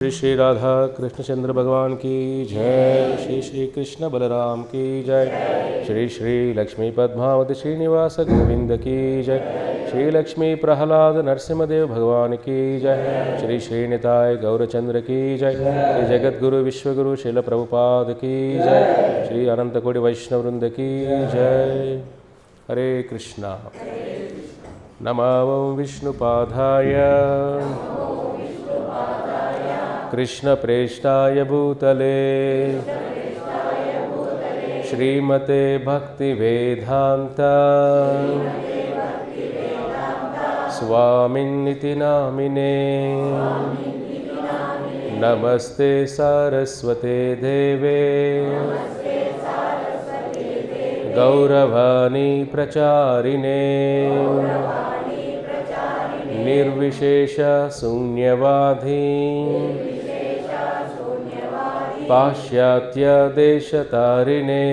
श्री श्री राधा कृष्णचंद्र भगवान की जय। श्री श्री कृष्ण बलराम की जय। श्री श्री लक्ष्मी पद्मावती श्रीनिवास गोविंद की जय। श्री लक्ष्मी प्रहलाद नरसिंहदेव भगवान की जय। श्री श्री निताय गौरचंद्र की जय। श्री जगद्गुरु विश्वगुरु श्रील प्रभुपाद की जय। श्री अनंतकोटि वैष्णव वृंद की जय। हरे कृष्णा। नमो विष्णुपादाय कृष्ण प्रेष्ठाय भूतले श्रीमते भक्ति वेदांता स्वामिन्निति नामिने नमस्ते सारस्वते देवे गौरवाणी प्रचारिणे निर्विशेष शून्यवादी पाश्चात्य देशतारिणे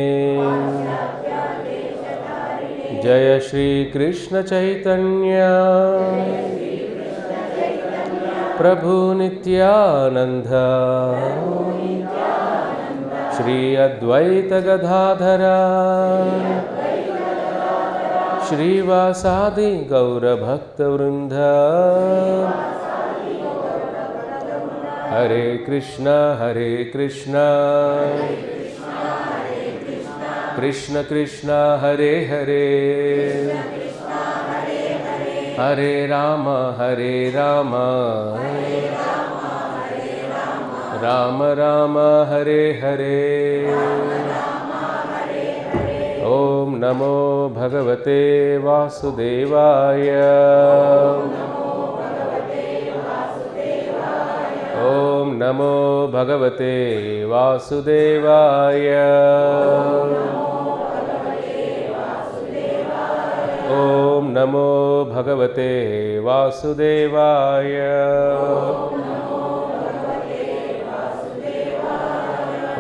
जय श्री कृष्ण चैतन्य प्रभु नित्यानंद श्री अद्वैत गदाधर श्रीवासादि गौरभक्तवृंद हरे कृष्ण कृष्ण कृष्ण हरे हरे हरे राम राम राम हरे हरे। ओम नमो भगवते वासुदेवाय। ओम नमो भगवते वासुदेवाय। ओम नमो भगवते वासुदेवाय।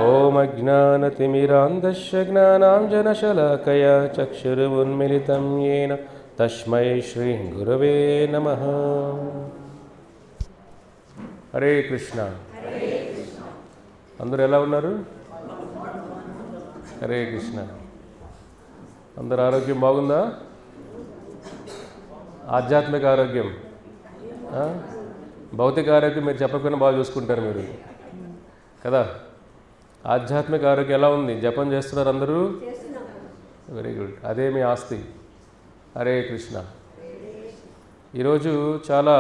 ओम अज्ञानतिमिरान्धस्य ज्ञानाञ्जनशलाकया चक्षुरुन्मिलितं येन तस्मै श्री गुरवे नमः। हरे कृष्ण। అందరూ ఎలా ఉన్నారు? హరే కృష్ణ. అందరు ఆరోగ్యం బాగుందా? ఆధ్యాత్మిక ఆరోగ్యం, భౌతిక ఆరోగ్యం మీరు చెప్పకుండా బాగా చూసుకుంటారు మీరు కదా. ఆధ్యాత్మిక ఆరోగ్యం ఎలా ఉంది? జపం చేస్తున్నారు అందరూ? వెరీ గుడ్, అదే మీ ఆస్తి. హరే కృష్ణ. ఈరోజు చాలా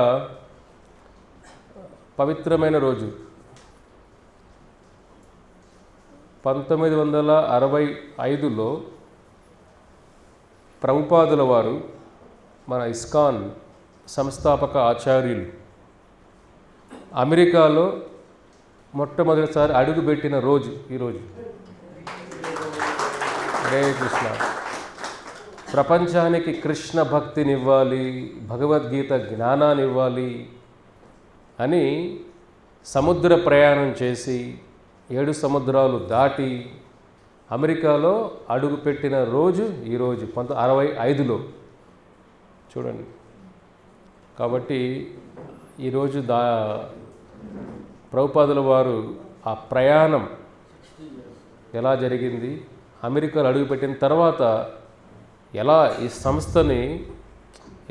పవిత్రమైన రోజు. 1965లో ప్రభుపాదుల వారు, మన ఇస్కాన్ సంస్థాపక ఆచార్యులు, అమెరికాలో మొట్టమొదటిసారి అడుగుపెట్టిన రోజు ఈరోజు. హరే కృష్ణ. ప్రపంచానికి కృష్ణ భక్తినివ్వాలి, భగవద్గీత జ్ఞానాన్ని ఇవ్వాలి అని సముద్ర ప్రయాణం చేసి 7 సముద్రాలు దాటి అమెరికాలో అడుగుపెట్టిన రోజు ఈరోజు 1965లో. చూడండి. కాబట్టి ఈరోజు ప్రభుపాదుల వారు ఆ ప్రయాణం ఎలా జరిగింది, అమెరికాలో అడుగుపెట్టిన తర్వాత ఎలా ఈ సంస్థని,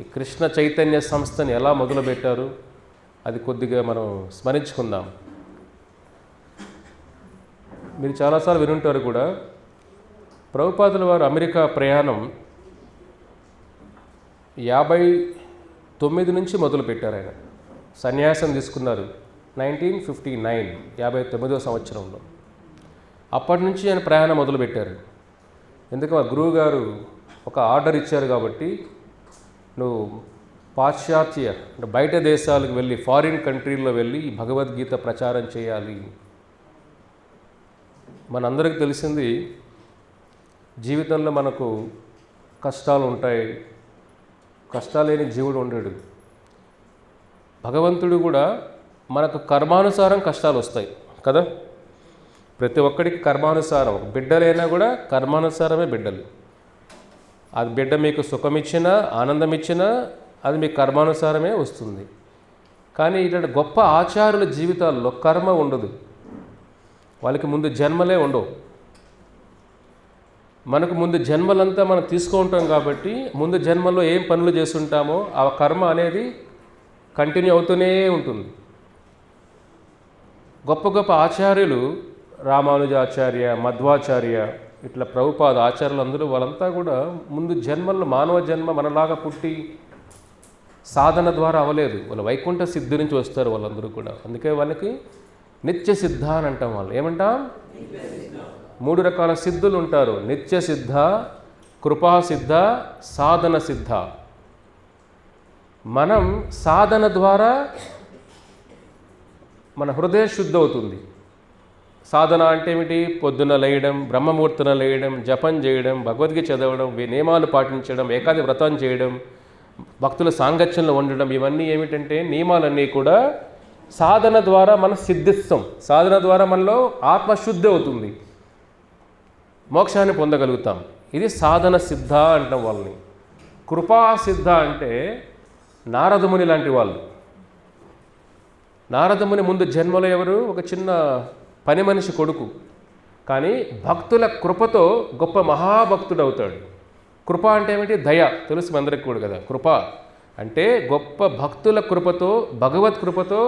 ఈ కృష్ణ చైతన్య సంస్థని ఎలా మొదలుపెట్టారు, అది కొద్దిగా మనం స్మరించుకుందాం. మీరు చాలాసార్లు వినుంటారు కూడా. ప్రభుపాదుల వారు అమెరికా ప్రయాణం 59 నుంచి మొదలుపెట్టారు. ఆయన సన్యాసం తీసుకున్నారు 1959, 59వ సంవత్సరంలో. అప్పటి నుంచి ఆయన ప్రయాణం మొదలుపెట్టారు. ఎందుకంటే గురువు గారు ఒక ఆర్డర్ ఇచ్చారు కాబట్టి, నువ్వు పాశ్చాత్య అంటే బయట దేశాలకు వెళ్ళి, ఫారిన్ కంట్రీల్లో వెళ్ళి ఈ భగవద్గీత ప్రచారం చేయాలి. మనందరికీ తెలిసింది, జీవితంలో మనకు కష్టాలు ఉంటాయి. కష్టాలు లేని జీవుడు ఉండడు. భగవంతుడు కూడా మనకు కర్మానుసారం కష్టాలు వస్తాయి కదా. ప్రతి ఒక్కడికి కర్మానుసారం. బిడ్డలైనా కూడా కర్మానుసారమే బిడ్డలు. అది బిడ్డ మీకు సుఖం ఇచ్చినా, ఆనందం ఇచ్చినా అది మీ కర్మానుసారమే వస్తుంది. కానీ ఇట్లాంటి గొప్ప ఆచార్యుల జీవితాల్లో కర్మ ఉండదు, వాళ్ళకి ముందు జన్మలే ఉండవు. మనకు ముందు జన్మలంతా మనం తీసుకుంటాం కాబట్టి ముందు జన్మలో ఏం పనులు చేస్తుంటామో ఆ కర్మ అనేది కంటిన్యూ అవుతూనే ఉంటుంది. గొప్ప గొప్ప ఆచార్యులు, రామానుజాచార్య, మధ్వాచార్య, ఇట్లా ప్రభుపాద ఆచార్యులు అందరూ వాళ్ళంతా కూడా ముందు జన్మల్లో మానవ జన్మ మనలాగా పుట్టి సాధన ద్వారా అవ్వలేదు. వాళ్ళు వైకుంఠ సిద్ధి నుంచి వస్తారు వాళ్ళందరూ కూడా. అందుకే వాళ్ళకి నిత్య సిద్ధ అని అంటాం. వాళ్ళు ఏమంటాం? 3 రకాల సిద్ధులు ఉంటారు: నిత్య సిద్ధ, కృపాసిద్ధ, సాధన సిద్ధ. మనం సాధన ద్వారా మన హృదయ శుద్ధి అవుతుంది. సాధన అంటే ఏమిటి? పొద్దున లేయడం, బ్రహ్మముహూర్తన లేయడం, జపం చేయడం, భగవద్గీత చదవడం, నియమాలు పాటించడం, ఏకాది వ్రతం చేయడం, భక్తుల సాంగత్యంలో ఉండడం, ఇవన్నీ ఏమిటంటే నియమాలన్నీ కూడా సాధన ద్వారా మనం సిద్ధిస్తాం. సాధన ద్వారా మనలో ఆత్మశుద్ధి అవుతుంది, మోక్షాన్ని పొందగలుగుతాం. ఇది సాధన సిద్ధ అంటాం వాళ్ళని. కృపాసిద్ధ అంటే నారదముని లాంటి వాళ్ళు. నారదముని ముందు జన్మలో ఎవరు? ఒక చిన్న పని మనిషి కొడుకు. కానీ భక్తుల కృపతో గొప్ప మహాభక్తుడు అవుతాడు. కృప అంటే ఏమిటి? దయ. తెలుసు అందరికి కూడా కదా. కృప అంటే గొప్ప భక్తుల కృపతో, భగవత్ కృపతో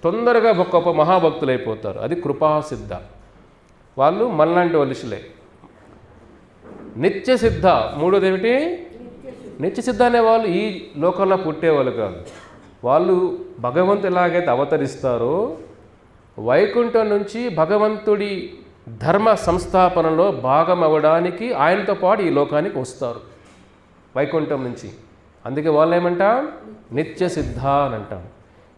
తొందరగా గొప్ప మహాభక్తులు అయిపోతారు. అది కృపాసిద్ధ. వాళ్ళు మనలాంటి వలుసులే. నిత్య సిద్ధ మూడోది ఏమిటి? నిత్య సిద్ధ అనే వాళ్ళు ఈ లోకంలో పుట్టేవాళ్ళు కాదు. వాళ్ళు భగవంతు ఎలాగైతే అవతరిస్తారో వైకుంఠం నుంచి భగవంతుడి ధర్మ సంస్థాపనలో భాగం అవ్వడానికి ఆయనతో పాటు ఈ లోకానికి వస్తారు వైకుంఠం నుంచి. అందుకే వాళ్ళు ఏమంటాం? నిత్య సిద్ధ అని అంటాం.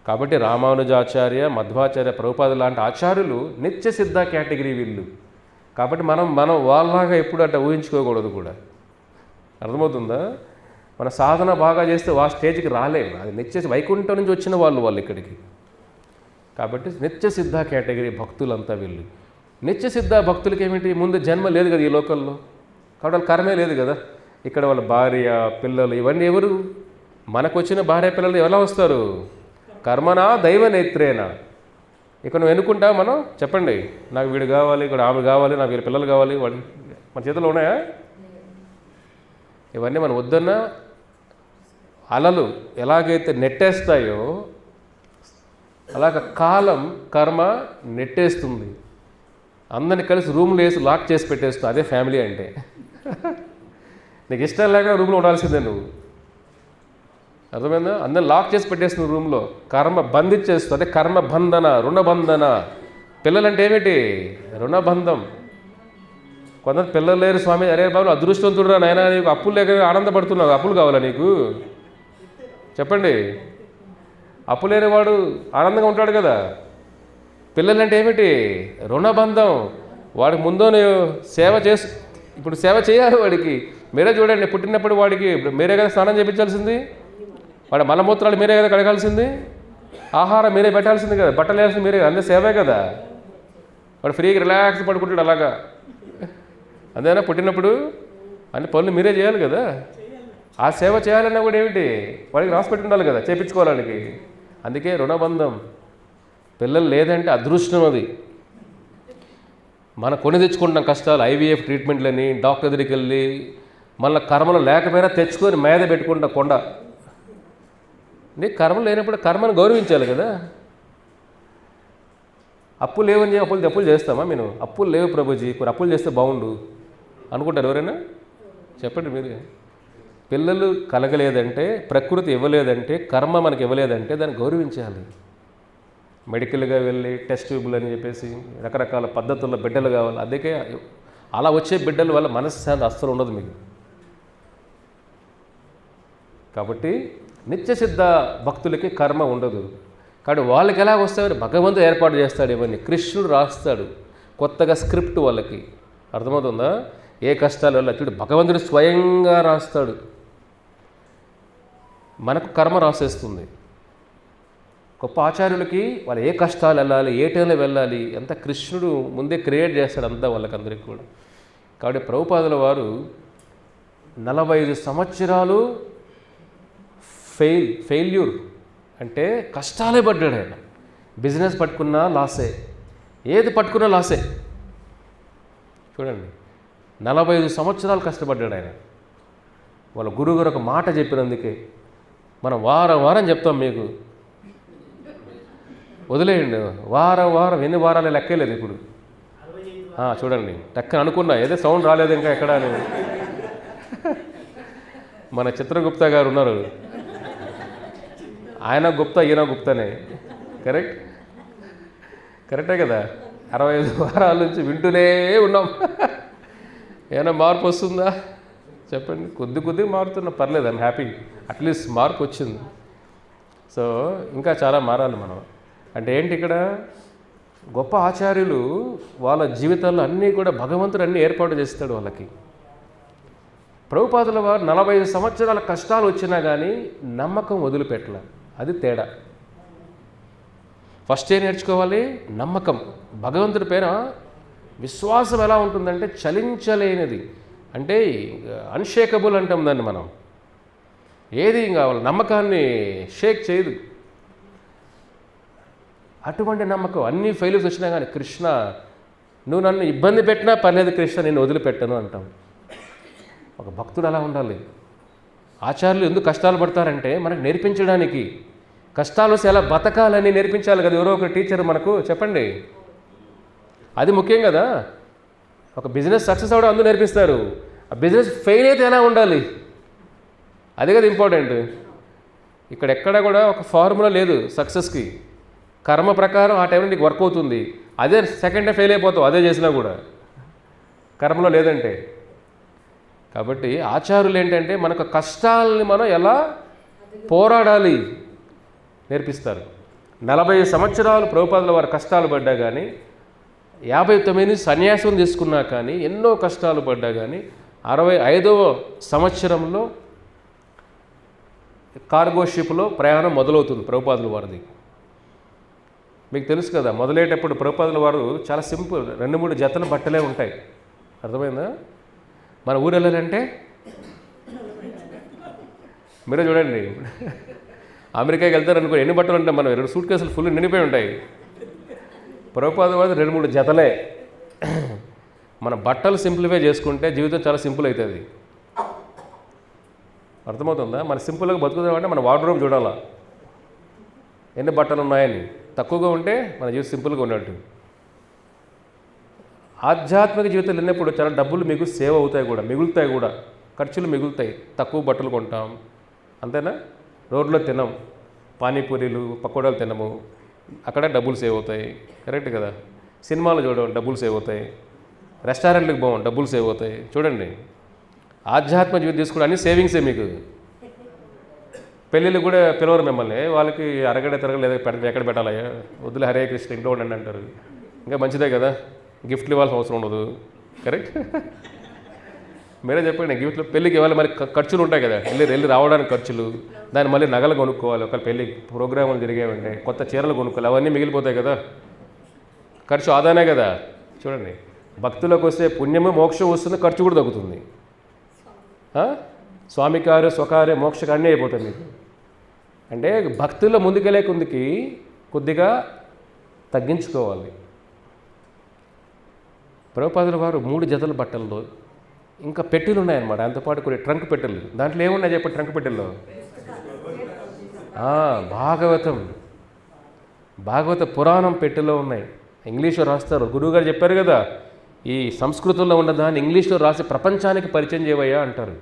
కాబట్టి రామానుజాచార్య, మధ్వాచార్య, ప్రభుపాద లాంటి ఆచార్యులు నిత్య సిద్ధ కేటగిరీ వీళ్ళు. కాబట్టి మనం వాళ్ళలాగా ఎప్పుడు అట్లా ఊహించుకోకూడదు కూడా. అర్థమవుతుందా? మన సాధన బాగా చేస్తే ఆ స్టేజ్కి రాలేము. అది నిత్య వైకుంఠం నుంచి వచ్చిన వాళ్ళు ఇక్కడికి. కాబట్టి నిత్య సిద్ధ కేటగిరీ భక్తులంతా వీళ్ళు. నిత్య సిద్ధ భక్తులకి ఏమిటి? ముందు జన్మ లేదు కదా ఈ లోకల్లో, కాబట్టి వాళ్ళ కర్మే లేదు కదా. ఇక్కడ వాళ్ళ భార్య, పిల్లలు ఇవన్నీ ఎవరు? మనకు వచ్చిన భార్య పిల్లలు ఎలా వస్తారు? కర్మనా దైవ నేత్రేనా. ఇక్కడ నువ్వు ఎన్నుకుంటా మనం చెప్పండి, నాకు వీడు కావాలి, ఇక్కడ ఆమె కావాలి, నాకు వీళ్ళ పిల్లలు కావాలి, వాడు మన చేతిలో ఉన్నాయా? ఇవన్నీ మనం వద్దన్న అలలు ఎలాగైతే నెట్టేస్తాయో అలాగ కాలం, కర్మ నెట్టేస్తుంది. అందరిని కలిసి రూమ్లో వేసి లాక్ చేసి పెట్టేస్తుంది. అదే ఫ్యామిలీ అంటే. నీకు ఇష్టం లేక రూమ్లో ఉండాల్సిందే నువ్వు. అర్థమైందా? అందరిని లాక్ చేసి పెట్టేస్తుంది రూమ్లో. కర్మ బంధించేస్తుంది. అదే కర్మ బంధన, రుణబంధన. పిల్లలంటే ఏమిటి? రుణబంధం. కొందరు పిల్లలు లేరు స్వామి. అరే బాబు అదృష్టవంతుడురా నాయన, నీకు అప్పులు లేక ఆనందపడుతున్నావు. అప్పులు కావాలా నీకు? చెప్పండి. అప్పు లేనివాడు ఆనందంగా ఉంటాడు కదా. పిల్లలంటే ఏమిటి? రుణబంధం. వాడికి ముందు సేవ చేసి, ఇప్పుడు సేవ చేయాలి వాడికి. మీరే చూడండి, పుట్టినప్పుడు వాడికి మీరే కదా స్నానం చేయించాల్సింది, వాడి మలమూత్రాలు మీరే కదా కడగాల్సింది, ఆహారం మీరే పెట్టాల్సింది కదా, బట్టలు వేయాల్సింది మీరే, అందరూ సేవే కదా. వాడు ఫ్రీగా రిలాక్స్ పడుకుంటాడు అలాగా. అంతేనా? పుట్టినప్పుడు అన్ని పనులు మీరే చేయాలి కదా. ఆ సేవ చేయాలన్నా కూడా ఏమిటి? వాడికి రాసి పెట్టి ఉండాలి కదా చేయించుకోవడానికి. అందుకే రుణబంధం. పిల్లలు లేదంటే అదృష్టం. అది మనం కొని తెచ్చుకుంటాం కష్టాలు. ఐవీఎఫ్ ట్రీట్మెంట్లని, డాక్టర్ దగ్గరికి వెళ్ళి, మళ్ళీ కర్మలు లేకపోయినా తెచ్చుకొని మీద పెట్టుకుంటా కొండ. నీకు కర్మ లేనప్పుడు కర్మను గౌరవించాలి కదా. అప్పులు లేవని అప్పులు చేస్తామా? నేను అప్పులు లేవు ప్రభుజీ, కొన్ని అప్పులు చేస్తే బాగుండు అనుకుంటారు ఎవరైనా? చెప్పండి మీరే. పిల్లలు కలగలేదంటే, ప్రకృతి ఇవ్వలేదంటే, కర్మ మనకి ఇవ్వలేదంటే దాన్ని గౌరవించాలి. మెడికల్గా వెళ్ళి టెస్ట్ ట్యూబ్లు అని చెప్పేసి రకరకాల పద్ధతుల్లో బిడ్డలు కావాలి. అందుకే అలా వచ్చే బిడ్డల వల్ల మనశ్శాంతి అస్సలు ఉండదు మీకు. కాబట్టి నిత్యసిద్ధ భక్తులకి కర్మ ఉండదు. కాబట్టి వాళ్ళకి ఎలా వస్తాయని భగవంతుడు ఏర్పాటు చేస్తాడు. ఇవన్నీ కృష్ణుడు రాస్తాడు కొత్తగా స్క్రిప్ట్ వాళ్ళకి. అర్థమవుతుందా? ఏ కష్టాలు వల్ల చూడు భగవంతుడు స్వయంగా రాస్తాడు. మనకు కర్మ రాసేస్తుంది. గొప్ప ఆచార్యులకి వాళ్ళు ఏ కష్టాలు వెళ్ళాలి, ఏ టైంలో వెళ్ళాలి, అంత కృష్ణుడు ముందే క్రియేట్ చేస్తాడు అంతా వాళ్ళకందరికీ కూడా. కాబట్టి ప్రభుపాదుల వారు 45 సంవత్సరాలు ఫెయిల్యూర్ అంటే కష్టాలే పడ్డాడు ఆయన. బిజినెస్ పట్టుకున్నా లాసే, ఏది పట్టుకున్నా లాసే. చూడండి, 45 సంవత్సరాలు కష్టపడ్డాడు ఆయన. వాళ్ళ గురువుగారు ఒక మాట చెప్పినందుకే మనం వారం వారం చెప్తాం మీకు, వదిలేయండి. వారం వారం ఎన్ని వారాలు లెక్కలేదు ఇప్పుడు. చూడండి, టక్కన అనుకున్నా, ఏదో సౌండ్ రాలేదు ఇంకా ఎక్కడ అని. మన చిత్రగుప్తా గారు ఉన్నారు, ఆయన గుప్తా ఈయన గుప్తానే. కరెక్టే కదా. 65 వారాల నుంచి వింటూనే ఉన్నాం. ఏమైనా మార్పు వస్తుందా చెప్పండి? కొద్దిగా మారుతున్నా, పర్లేదు, ఐమ్ హ్యాపీ. అట్లీస్ట్ మార్పు వచ్చింది. సో ఇంకా చాలా మారాలి మనం. అంటే ఏంటి, ఇక్కడ గొప్ప ఆచార్యులు వాళ్ళ జీవితాల్లో అన్నీ కూడా భగవంతుడు అన్నీ ఏర్పాటు చేస్తాడు వాళ్ళకి. ప్రభుపాదుల వారు 45 సంవత్సరాల కష్టాలు వచ్చినా కానీ నమ్మకం వదిలిపెట్టలే. అది తేడా. ఫస్ట్ ఏం నేర్చుకోవాలి? నమ్మకం. భగవంతుడి పైన విశ్వాసం ఎలా ఉంటుందంటే చలించలేనిది, అంటే అన్షేకబుల్ అంటాం దాన్ని మనం. ఏది కావాలి, నమ్మకాన్ని షేక్ చేయదు. అటువంటి నమ్మకం. అన్ని ఫెయిల్యూర్స్ వచ్చినా కానీ, కృష్ణ నువ్వు నన్ను ఇబ్బంది పెట్టినా పర్లేదు కృష్ణ, నేను వదిలిపెట్టను అంటాం. ఒక భక్తుడు అలా ఉండాలి. ఆచార్యులు ఎందుకు కష్టాలు పడతారంటే మనకు నేర్పించడానికి, కష్టాలు వస్తే ఎలా బతకాలని నేర్పించాలి కదా ఎవరో ఒక టీచర్ మనకు. చెప్పండి, అది ముఖ్యం కదా. ఒక బిజినెస్ సక్సెస్ అవ్వడం అందరూ నేర్పిస్తారు, ఆ బిజినెస్ ఫెయిల్ అయితే ఎలా ఉండాలి, అది కదా ఇంపార్టెంట్. ఇక్కడ ఎక్కడ కూడా ఒక ఫార్ములా లేదు సక్సెస్కి. కర్మ ప్రకారం ఆ టైంలో నీకు వర్క్ అవుతుంది, అదే సెకండ్ డే ఫెయిల్ అయిపోతావు అదే చేసినా కూడా, కర్మలో లేదంటే. కాబట్టి ఆచార్యులు ఏంటంటే మనకు కష్టాలని మనం ఎలా పోరాడాలి నేర్పిస్తారు. 40 సంవత్సరాలు ప్రభుపాదుల వారు కష్టాలు పడ్డా కానీ, 59 సన్యాసం తీసుకున్నా కానీ, ఎన్నో కష్టాలు పడ్డా కానీ, 65వ సంవత్సరంలో కార్గో షిప్లో ప్రయాణం మొదలవుతుంది ప్రభుపాదుల వారిది. మీకు తెలుసు కదా, మొదలయ్యేటప్పుడు ప్రభుపాదుల వారు చాలా సింపుల్, 2-3 జతల బట్టలే ఉంటాయి. అర్థమైందా? మన ఊరు వెళ్ళాలంటే మీరే చూడండి, అమెరికాకి వెళ్తారనుకో ఎన్ని బట్టలు ఉంటాయి, మనం 2 సూట్ కేసులు ఫుల్ నిండిపోయి ఉంటాయి. ప్రభుపాదుల వారు 2-3 జతలే. మన బట్టలు సింప్లిఫై చేసుకుంటే జీవితం చాలా సింపుల్ అవుతుంది. అర్థమవుతుందా? మన సింపుల్గా బతుకుతామంటే మన వార్డ్రోబ్ చూడాలా, ఎన్ని బట్టలు ఉన్నాయని. తక్కువగా ఉంటే మన జీవితం సింపుల్గా ఉన్నట్టు. ఆధ్యాత్మిక జీవితాలు వెళ్ళినప్పుడు చాలా డబ్బులు మీకు సేవ్ అవుతాయి కూడా, మిగులుతాయి కూడా, ఖర్చులు మిగులుతాయి. తక్కువ బట్టలు కొంటాం, అంతేనా? రోడ్లో తినం, పానీపూరీలు పకోడాలు తినము, అక్కడ డబ్బులు సేవ్ అవుతాయి. కరెక్ట్ కదా? సినిమాలు చూడడం డబ్బులు సేవ్ అవుతాయి, రెస్టారెంట్లకు పోవం డబ్బులు సేవ్ అవుతాయి. చూడండి, ఆధ్యాత్మిక జీవితం తీసుకుంటే అన్ని సేవింగ్సే మీకు. పెళ్ళిళ్ళు కూడా పిలవరు మిమ్మల్ని, వాళ్ళకి అరగడ తిరగలేదు ఎక్కడ పెట్టాలయ్యా, వద్దులే హరే కృష్ణ ఇంట్లో ఉండండి అంటారు. ఇంకా మంచిదే కదా, గిఫ్ట్లు ఇవ్వాల్సిన అవసరం ఉండదు. కరెక్ట్? మీరే చెప్పండి, గిఫ్ట్లు పెళ్ళికి ఇవ్వాలి, మరి ఖర్చులు ఉంటాయి కదా, వెళ్ళి రావడానికి ఖర్చులు, దాన్ని మళ్ళీ నగలు కొనుక్కోవాలి, ఒక పెళ్ళి ప్రోగ్రాములు జరిగేవంటే కొత్త చీరలు కొనుక్కోవాలి, అవన్నీ మిగిలిపోతాయి కదా, ఖర్చు ఆదానే కదా. చూడండి, భక్తులకు వస్తే పుణ్యము మోక్షం వస్తుంది, ఖర్చు కూడా తగ్గుతుంది. స్వామికార్య స్వకార్య మోక్ష అన్నీ అయిపోతుంది మీకు. అంటే భక్తుల్లో ముందుకెళ్ళే కొద్దిగా తగ్గించుకోవాలి. ప్రభుపాదుల వారు 3 జతల బట్టల్లో ఇంకా పెట్టెలు ఉన్నాయన్నమాట, దాంతోపాటు కొన్ని ట్రంక్ పెట్టెలు. దాంట్లో ఏమున్నాయి చెప్పండి ట్రంక్ పెట్టెల్లో? భాగవత పురాణం పెట్టెలో ఉన్నాయి. ఇంగ్లీష్లో రాస్తారు, గురువుగారు చెప్పారు కదా, ఈ సంస్కృతంలో ఉన్నదాన్ని ఇంగ్లీష్లో రాసి ప్రపంచానికి పరిచయం చేయవయ్యా అంటారు.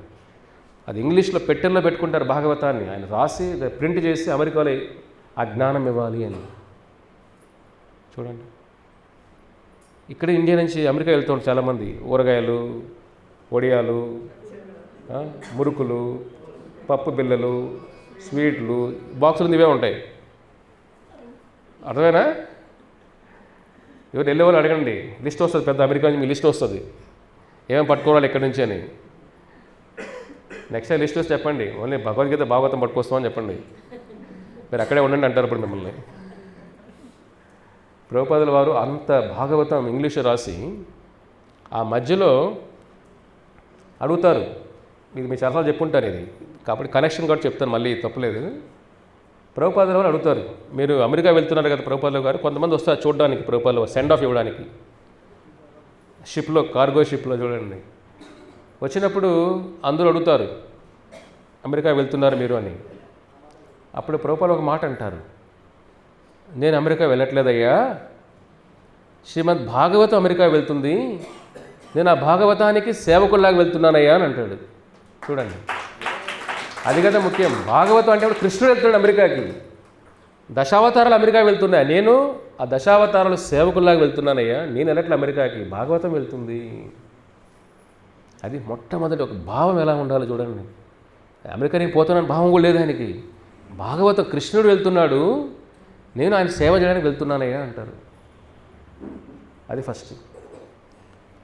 అది ఇంగ్లీష్లో పెట్టెల్లో పెట్టుకుంటారు భాగవతాన్ని, ఆయన రాసి ప్రింట్ చేసి అమెరికాలో ఆ జ్ఞానం ఇవ్వాలి అని. చూడండి, ఇక్కడ ఇండియా నుంచి అమెరికా వెళ్తుంటారు చాలామంది, ఊరగాయలు, వడియాలు, మురుకులు, పప్పు బిళ్ళలు, స్వీట్లు, బాక్సులు ఇవే ఉంటాయి. అర్థమేనా? ఎవరు వెళ్ళే వాళ్ళు అడగండి, లిస్ట్ వస్తుంది, పెద్ద అమెరికా నుంచి మీ లిస్ట్ వస్తుంది, ఏమేమి పట్టుకోవాలి ఎక్కడి నుంచి అని. నెక్స్ట్ టైం లిస్ట్ వస్తే చెప్పండి, ఓన్లీ భగవద్గీత భాగవతం పట్టుకొస్తామని చెప్పండి, మీరు అక్కడే ఉండండి అంటారు ఇప్పుడు మిమ్మల్ని. ప్రభుపాదుల వారు అంత భాగవతం ఇంగ్లీష్లో రాసి ఆ మధ్యలో అడుగుతారు, ఇది మీ చాలాసార్లు చెప్పుంటారు ఇది, కాబట్టి కనెక్షన్ కూడా చెప్తాను, మళ్ళీ తప్పలేదు. ప్రభుపాదుల వారు అడుగుతారు, మీరు అమెరికా వెళ్తున్నారు కదా ప్రభుపాదుల గారు, కొంతమంది వస్తారు చూడడానికి ప్రభుపాదుల సెండ్ ఆఫ్ ఇవ్వడానికి షిప్లో, కార్గో షిప్లో చూడండి. వచ్చినప్పుడు అందరూ అడుగుతారు, అమెరికా వెళ్తున్నారు మీరు అని. అప్పుడు ప్రభుపాదులు ఒక మాట అంటారు, నేను అమెరికా వెళ్ళట్లేదయ్యా, శ్రీమద్ భాగవతం అమెరికా వెళ్తుంది, నేను ఆ భాగవతానికి సేవకుల్లాగా వెళ్తున్నానయ్యా అని అంటాడు. చూడండి, అది కదా ముఖ్యం. భాగవతం అంటే కృష్ణుడు వెళ్తున్నాడు అమెరికాకి, దశావతారాలు అమెరికా వెళ్తున్నాయి, నేను ఆ దశావతారాలు సేవకుల్లాగా వెళ్తున్నానయ్యా, నేను వెళ్ళట్లే అమెరికాకి, భాగవతం వెళ్తుంది. అది మొట్టమొదటి ఒక భావం ఎలా ఉండాలో చూడండి. అమెరికాకి పోతున్నాను భావం కూడా లేదు ఆయనకి. భాగవతం కృష్ణుడు వెళ్తున్నాడు, నేను ఆయన సేవ చేయడానికి వెళ్తున్నానయ్యా అంటారు. అది ఫస్ట్.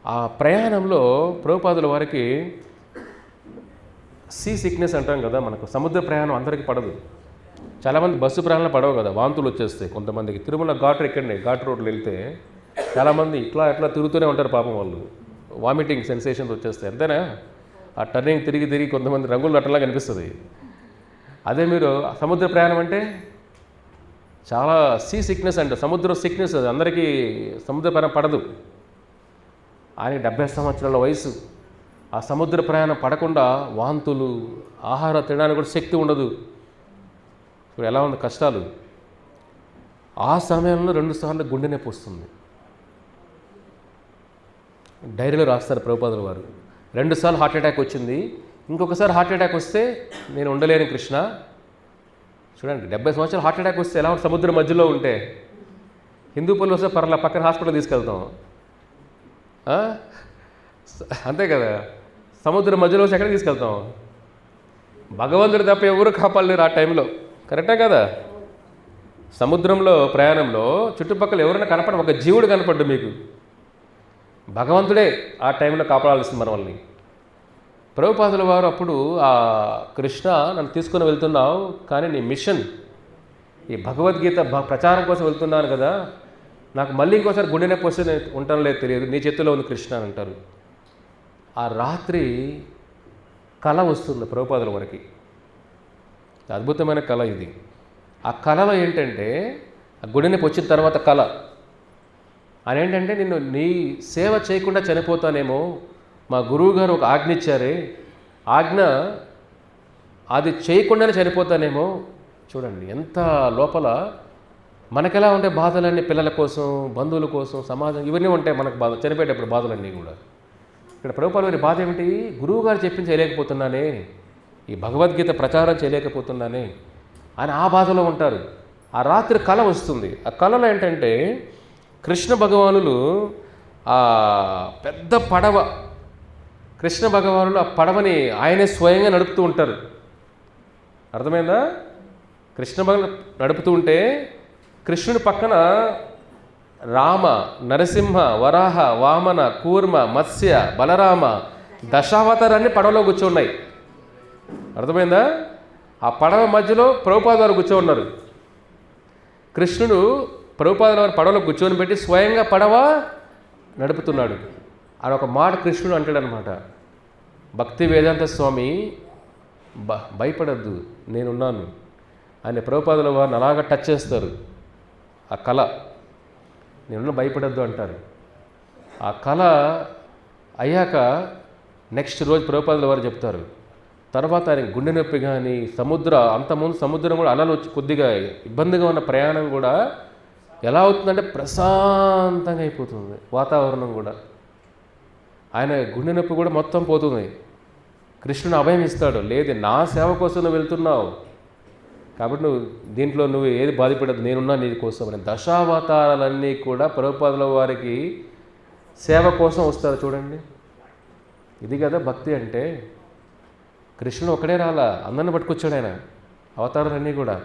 ఆ ప్రయాణంలో ప్రభుపాదుల వారికి సీ సిక్నెస్ అంటాం కదా, మనకు సముద్ర ప్రయాణం అందరికీ పడదు. చాలామంది బస్సు ప్రయాణాలు పడవు కదా, వాంతులు వచ్చేస్తాయి కొంతమందికి. తిరుమల ఘాట్ ఎక్కండి, ఘాట్ రోడ్లు వెళ్తే చాలామంది ఇట్లా తిరుగుతూనే ఉంటారు పాపం, వాళ్ళు వామిటింగ్ సెన్సేషన్స్ వచ్చేస్తాయి. అంతేనా? ఆ టర్నింగ్ తిరిగి కొంతమంది రంగులు నట్టలా కనిపిస్తుంది. అదే మీరు సముద్ర ప్రయాణం అంటే చాలా సీ సిక్నెస్ అంటే సముద్ర సిక్నెస్, అది అందరికీ సముద్ర ప్రయాణం పడదు. ఆయనకి 70 సంవత్సరాల వయసు. ఆ సముద్ర ప్రయాణం పడకుండా వాంతులు, ఆహారం తినడానికి కూడా శక్తి ఉండదు. ఇప్పుడు ఎలా ఉంది కష్టాలు. ఆ సమయంలో 2 సార్లు గుండె నొప్పి వస్తుంది. డైరీలో రాస్తారు ప్రభుపాదుల వారు, 2 సార్లు హార్ట్ అటాక్ వచ్చింది, ఇంకొకసారి హార్ట్ అటాక్ వస్తే నేను ఉండలేను కృష్ణ. చూడండి, 70 సంవత్సరాలు హార్ట్ అటాక్ వస్తే ఎలా సముద్రం మధ్యలో ఉంటే, హిందూపూర్లో వస్తే పక్కన హాస్పిటల్ తీసుకెళ్తాం, అంతే కదా. సముద్రం మధ్యలో వచ్చి ఎక్కడికి తీసుకెళ్తాం? భగవంతుడు తప్ప ఎవరు కాపాడలేరు ఆ టైంలో, కరెక్టే కదా. సముద్రంలో ప్రయాణంలో చుట్టుపక్కల ఎవరైనా కనపడ, ఒక జీవుడు కనపడ్డు మీకు, భగవంతుడే ఆ టైంలో కాపాడాల్సింది మనల్ని. ప్రభుపాదుల వారు అప్పుడు, ఆ కృష్ణ నన్ను తీసుకుని వెళ్తున్నావు, కానీ నీ మిషన్ ఈ భగవద్గీత ప్రచారం కోసం వెళ్తున్నాను కదా, నాకు మళ్ళీ ఇంకోసారి గుండె నొప్పి వస్తే నేను ఉంటాను లేదు తెలియదు, నీ చేతిలో ఉంది కృష్ణ అని అంటారు. ఆ రాత్రి కళ వస్తుంది ప్రభుపాదుల వారికి, అద్భుతమైన కళ ఇది. ఆ కళలో ఏంటంటే, ఆ గుండె నొప్పి వచ్చిన తర్వాత కళ అని ఏంటంటే, నిన్ను నీ సేవ చేయకుండా చనిపోతానేమో, మా గురువు గారు ఒక ఆజ్ఞ ఇచ్చారే, ఆజ్ఞ అది చేయకుండానే చనిపోతానేమో. చూడండి ఎంత లోపల మనకెలా ఉంటే బాధలన్నీ, పిల్లల కోసం, బంధువుల కోసం, సమాజం, ఇవన్నీ ఉంటాయి మనకు బాధ, చనిపోయేటప్పుడు బాధలన్నీ కూడా. ఇక్కడ ప్రభుపాదుల వారి బాధ ఏమిటి? గురువు గారు చెప్పింది చేయలేకపోతున్నానే, ఈ భగవద్గీత ప్రచారం చేయలేకపోతున్నానే అని ఆ బాధలో ఉంటారు. ఆ రాత్రి కళ వస్తుంది. ఆ కళలో ఏంటంటే, కృష్ణ భగవానులు ఆ పెద్ద పడవ, కృష్ణ భగవానులు ఆ పడవని ఆయనే స్వయంగా నడుపుతూ ఉంటారు. అర్థమైందా? కృష్ణ భగవాను నడుపుతూ ఉంటే కృష్ణుడి పక్కన రామ, నరసింహ, వరాహ, వామన, కూర్మ, మత్స్య, బలరామ, దశావతారాన్ని పడవలో కూర్చోన్నాయి. అర్థమైందా? ఆ పడవ మధ్యలో ప్రభుపాదుల వారు కూర్చో ఉన్నారు. కృష్ణుడు ప్రభుపాదుల వారి పడవలో కూర్చొని పెట్టి స్వయంగా పడవ నడుపుతున్నాడు అని ఒక మాట కృష్ణుడు అంటాడు అనమాట. భక్తి వేదాంత స్వామి, భయపడద్దు నేనున్నాను అని ప్రభుపాదుల వారిని అలాగా టచ్ చేస్తారు. ఆ కళ, నేనున్న భయపడద్దు అంటారు. ఆ కళ అయ్యాక నెక్స్ట్ రోజు ప్రభుపాదుల వారు చెప్తారు, తర్వాత ఆయన గుండె నొప్పి కానీ, అంతకుముందు సముద్రం కూడా అలలు వచ్చి కొద్దిగా ఇబ్బందిగా ఉన్న ప్రయాణం కూడా ఎలా అవుతుందంటే ప్రశాంతంగా అయిపోతుంది వాతావరణం కూడా. ఆయన గుండె నొప్పి కూడా మొత్తం పోతుంది. కృష్ణుని అభయం ఇస్తాడు, లేదు నా సేవ కోసం నువ్వు వెళ్తున్నావు కాబట్టి దీంట్లో నువ్వు ఏది బాధపడదు, నేనున్నా నీ కోసం అని. దశావతారాలన్నీ కూడా ప్రభుపాదుల వారికి సేవ కోసం వస్తారు. చూడండి, ఇది కదా భక్తి అంటే. కృష్ణుడు ఒకడే రాలా, అందరిని పట్టుకొచ్చాడు ఆయన, అవతారాలన్నీ కూడా.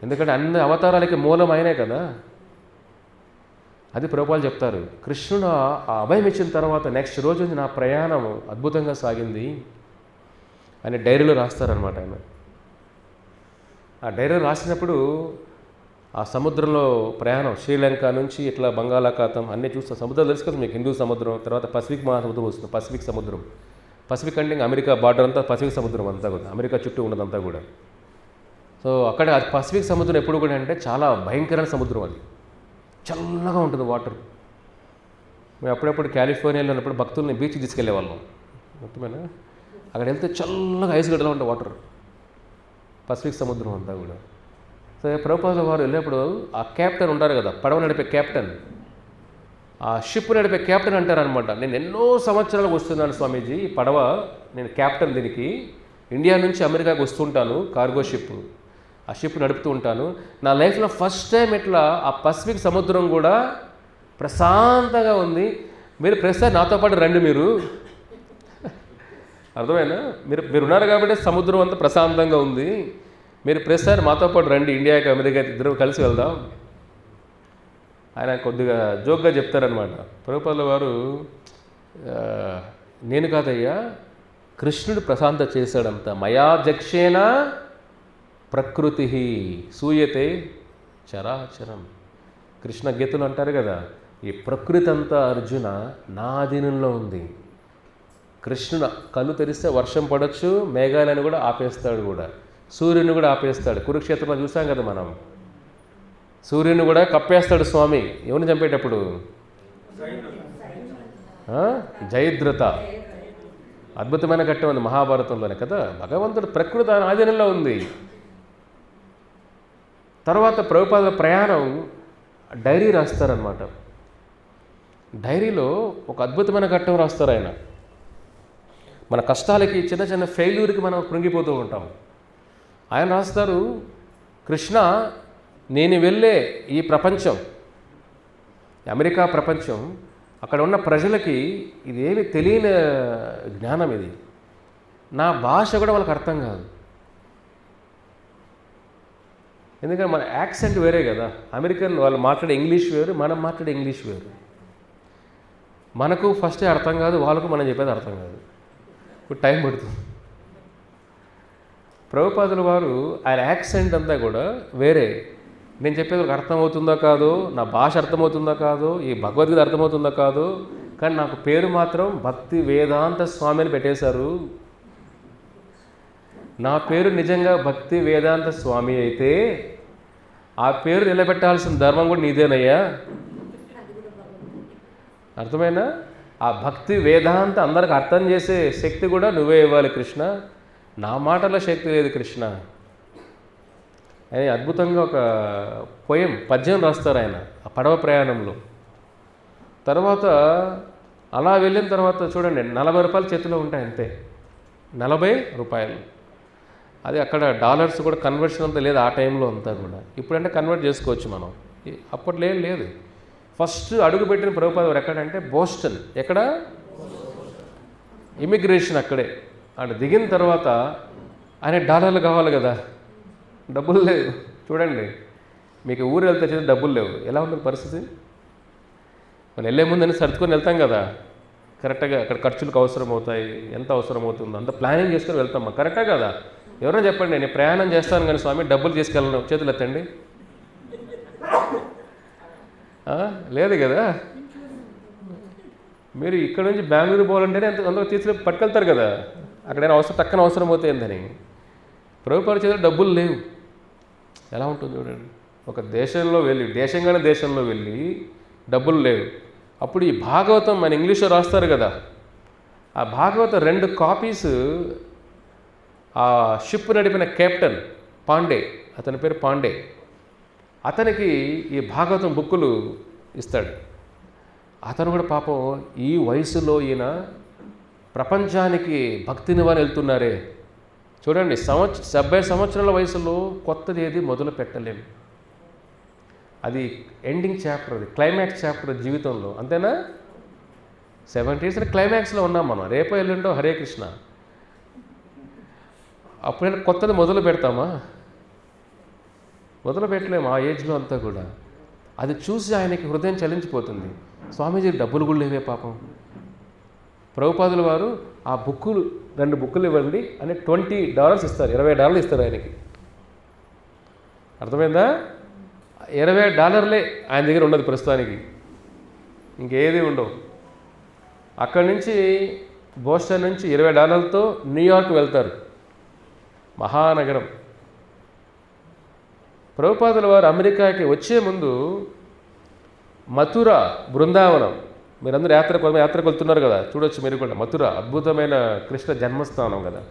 ఎందుకంటే అన్ని అవతారాలకి మూలం ఆయనే కదా. అది ప్రభుపాదులు చెప్తారు. కృష్ణుడు ఆ అభయం ఇచ్చిన తర్వాత నెక్స్ట్ రోజు నా ప్రయాణం అద్భుతంగా సాగింది అని డైరీలో రాస్తారనమాట ఆయన. ఆ డైరీలో రాసినప్పుడు ఆ సముద్రంలో ప్రయాణం, శ్రీలంక నుంచి ఇట్లా బంగాళాఖాతం అన్నీ చూస్తాం. సముద్రం తెలుసు కదా మీకు, హిందూ సముద్రం, తర్వాత పసిఫిక్ మహాసముద్రం వస్తుంది, పసిఫిక్ సముద్రం. పసిఫిక్ అంటే అమెరికా బార్డర్ అంతా పసిఫిక్ సముద్రం అంతా కూడా, అమెరికా చుట్టూ ఉన్నదంతా కూడా. సో అక్కడ అది పసిఫిక్ సముద్రం ఎప్పుడు కూడా అంటే చాలా భయంకరమైన సముద్రం, అది చల్లగా ఉంటుంది వాటర్. మేము అప్పుడప్పుడు కాలిఫోర్నియాలో ఉన్నప్పుడు భక్తుల్ని బీచ్కి తీసుకెళ్లే వాళ్ళం మొత్తమేనా. అక్కడ వెళ్తే చల్లగా ఐస్ గడ్డలో ఉంటే వాటర్, పసిఫిక్ సముద్రం అంతా కూడా. సో ప్రభుపాదుల వారు వెళ్ళినప్పుడు ఆ క్యాప్టెన్ ఉంటారు కదా, పడవ నడిపే క్యాప్టెన్, ఆ షిప్ నడిపే క్యాప్టెన్ అంటారనమాట. నేను ఎన్నో సంవత్సరాలకు వస్తున్నాను స్వామీజీ, ఈ పడవ నేను క్యాప్టెన్, దీనికి ఇండియా నుంచి అమెరికాకి వస్తుంటాను, కార్గో షిప్, ఆ షిప్ నడుపుతూ ఉంటాను. నా లైఫ్లో ఫస్ట్ టైం ఇట్లా ఆ పసిఫిక్ సముద్రం కూడా ప్రశాంతంగా ఉంది. మీరు ప్రస్తుతం నాతో పాటు రండి, మీరు అర్థమైనా, మీరు ఉన్నారు కాబట్టి సముద్రం అంతా ప్రశాంతంగా ఉంది. మీరు ప్రస్తుతం మాతో పాటు రండి, ఇండియాకి అమెరికాకి ఇద్దరు కలిసి వెళ్దాం. ఆయన కొద్దిగా జోక్గా చెప్తారనమాట. ప్రభుపాదుల వారు, నేను కాదయ్యా, కృష్ణుడు ప్రశాంత చేశాడంతా. మయాధ్యక్షేణ ప్రకృతి సూయతే చరాచరం. కృష్ణ గీతలు అంటారు కదా, ఈ ప్రకృతి అంతా అర్జున నా అధీనంలో ఉంది. కృష్ణుడు కన్ను తెరిస్తే వర్షం పడవచ్చు, మేఘాలను కూడా ఆపేస్తాడు, కూడా సూర్యుని కూడా ఆపేస్తాడు. కురుక్షేత్రంలో చూసాం కదా మనం, సూర్యుని కూడా కప్పేస్తాడు స్వామి ఎవరిని చంపేటప్పుడు, జయద్రథ. అద్భుతమైన ఘట్టం ఉంది మహాభారతంలోనే కదా. భగవంతుడు ప్రకృతి ఆధీనంలో ఉంది. తర్వాత ప్రభుపాదుల ప్రయాణం డైరీ రాస్తారనమాట. డైరీలో ఒక అద్భుతమైన ఘట్టం రాస్తారు ఆయన. మన కష్టాలకి, చిన్న చిన్న ఫెయిల్యూర్కి మనం కృంగిపోతూ ఉంటాం. ఆయన రాస్తారు, కృష్ణ, నేను వెళ్ళే ఈ ప్రపంచం, అమెరికా ప్రపంచం, అక్కడ ఉన్న ప్రజలకి ఇదేమి తెలియని జ్ఞానం, ఇది నా భాష కూడా వాళ్ళకి అర్థం కాదు. ఎందుకంటే మన యాక్సెంట్ వేరే కదా. అమెరికన్ వాళ్ళు మాట్లాడే ఇంగ్లీష్ వేరు, మనం మాట్లాడే ఇంగ్లీష్ వేరు. మనకు ఫస్టే అర్థం కాదు, వాళ్ళకు మనం చెప్పేది అర్థం కాదు, ఇప్పుడు టైం పడుతుంది. ప్రభుపాదుల వారు ఆయన యాక్సెంట్ అంతా కూడా వేరే. నేను చెప్పేది ఒక అర్థమవుతుందో కాదో, నా భాష అర్థమవుతుందో కాదో, ఈ భగవద్గీత అర్థమవుతుందో కాదో, కానీ నాకు పేరు మాత్రం భక్తి వేదాంత స్వామి అని పెట్టేశారు. నా పేరు నిజంగా భక్తి వేదాంత స్వామి అయితే ఆ పేరు నిలబెట్టాల్సిన ధర్మం కూడా నీదేనయ్యా. అర్థమైనా? ఆ భక్తి వేదాంత అందరికి అర్థం చేసే శక్తి కూడా నువ్వే ఇవ్వాలి కృష్ణ, నా మాటలో శక్తి లేదు కృష్ణ అని అద్భుతంగా ఒక పద్యం రాస్తారు ఆయన ఆ పడవ ప్రయాణంలో. తర్వాత అలా వెళ్ళిన తర్వాత చూడండి, 40 రూపాయలు చేతిలో ఉంటాయి అంతే, 40 రూపాయలు. అది అక్కడ డాలర్స్ కూడా కన్వర్షన్ అంతా లేదు ఆ టైంలో అంతా కూడా. ఇప్పుడంటే కన్వర్ట్ చేసుకోవచ్చు మనం, అప్పట్లో ఏం లేదు. ఫస్ట్ అడుగుపెట్టిన ప్రభుపాద వారు ఎక్కడంటే బోస్టన్. ఎక్కడ? ఇమిగ్రేషన్ అక్కడే. అక్కడ దిగిన తర్వాత ఆయన డాలర్లు కావాలి కదా, డబ్బులు లేవు. చూడండి, మీకు ఊరు వెళ్తే చేసి డబ్బులు లేవు, ఎలా ఉంటుంది పరిస్థితి? మనం వెళ్ళే ముందని సర్దుకొని వెళ్తాం కదా, కరెక్ట్గా అక్కడ ఖర్చులకు అవసరం అవుతాయి, ఎంత అవసరం అవుతుందో అంత ప్లానింగ్ చేసుకొని వెళ్తాం. కరెక్టా కదా? ఎవరైనా చెప్పండి, నేను ప్రయాణం చేస్తాను కానీ స్వామి డబ్బులు తీసుకెళ్ళను, చేతులు ఎత్తండి. లేదు కదా. మీరు ఇక్కడ నుంచి బెంగళూరు పోవాలంటేనే అందరూ తీసుకు పట్టుకెళ్తారు కదా, అక్కడైనా టక్కన అవసరం అవుతాయిందని. ప్రభుపాద చేతిలో డబ్బులు లేవు, ఎలా ఉంటుంది చూడండి. ఒక దేశంలో వెళ్ళి, దేశంలో వెళ్ళి డబ్బులు లేవు. అప్పుడు ఈ భాగవతం మన ఇంగ్లీష్లో రాస్తారు కదా, ఆ భాగవతం 2 కాపీస్ ఆ షిప్ నడిపిన కెప్టెన్ పాండే, అతని పేరు పాండే, అతనికి ఈ భాగవతం బుక్కులు ఇస్తాడు. అతను కూడా పాపం ఈ వయసులో ఈయన ప్రపంచానికి భక్తినివాని వెళ్తున్నారే. చూడండి, 70 సంవత్సరాల వయసులో కొత్తది ఏది మొదలు పెట్టలేము. అది ఎండింగ్ చాప్టర్, అది క్లైమాక్స్ చాప్టర్ జీవితంలో, అంతేనా? 70s క్లైమాక్స్లో ఉన్నాం మనం. రేపో ఎల్లుండో హరే కృష్ణ. అప్పుడైనా కొత్తది మొదలు పెడతామా? మొదలు పెట్టలేము ఆ ఏజ్లో అంతా కూడా. అది చూసి ఆయనకి హృదయం చలించిపోతుంది. స్వామీజీ డబ్బులు కూడా లేవే పాపం. ప్రభుపాదుల వారు ఆ బుక్కులు 2 బుక్కులు ఇవ్వండి అని $20 ఇస్తారు, $20 ఇస్తారు ఆయనకి. అర్థమైందా? $20 ఆయన దగ్గర ఉండదు ప్రస్తుతానికి, ఇంకేది ఉండవు. అక్కడి నుంచి బోస్టన్ నుంచి $20తో న్యూయార్క్ వెళ్తారు, మహానగరం. ప్రభుపాదుల వారు అమెరికాకి వచ్చే ముందు మథుర, బృందావనం, మీరందరూ యాత్రకు వెళ్తున్నారు కదా, చూడొచ్చు మీరు కూడా. మథుర అద్భుతమైన కృష్ణ జన్మస్థానం కదా.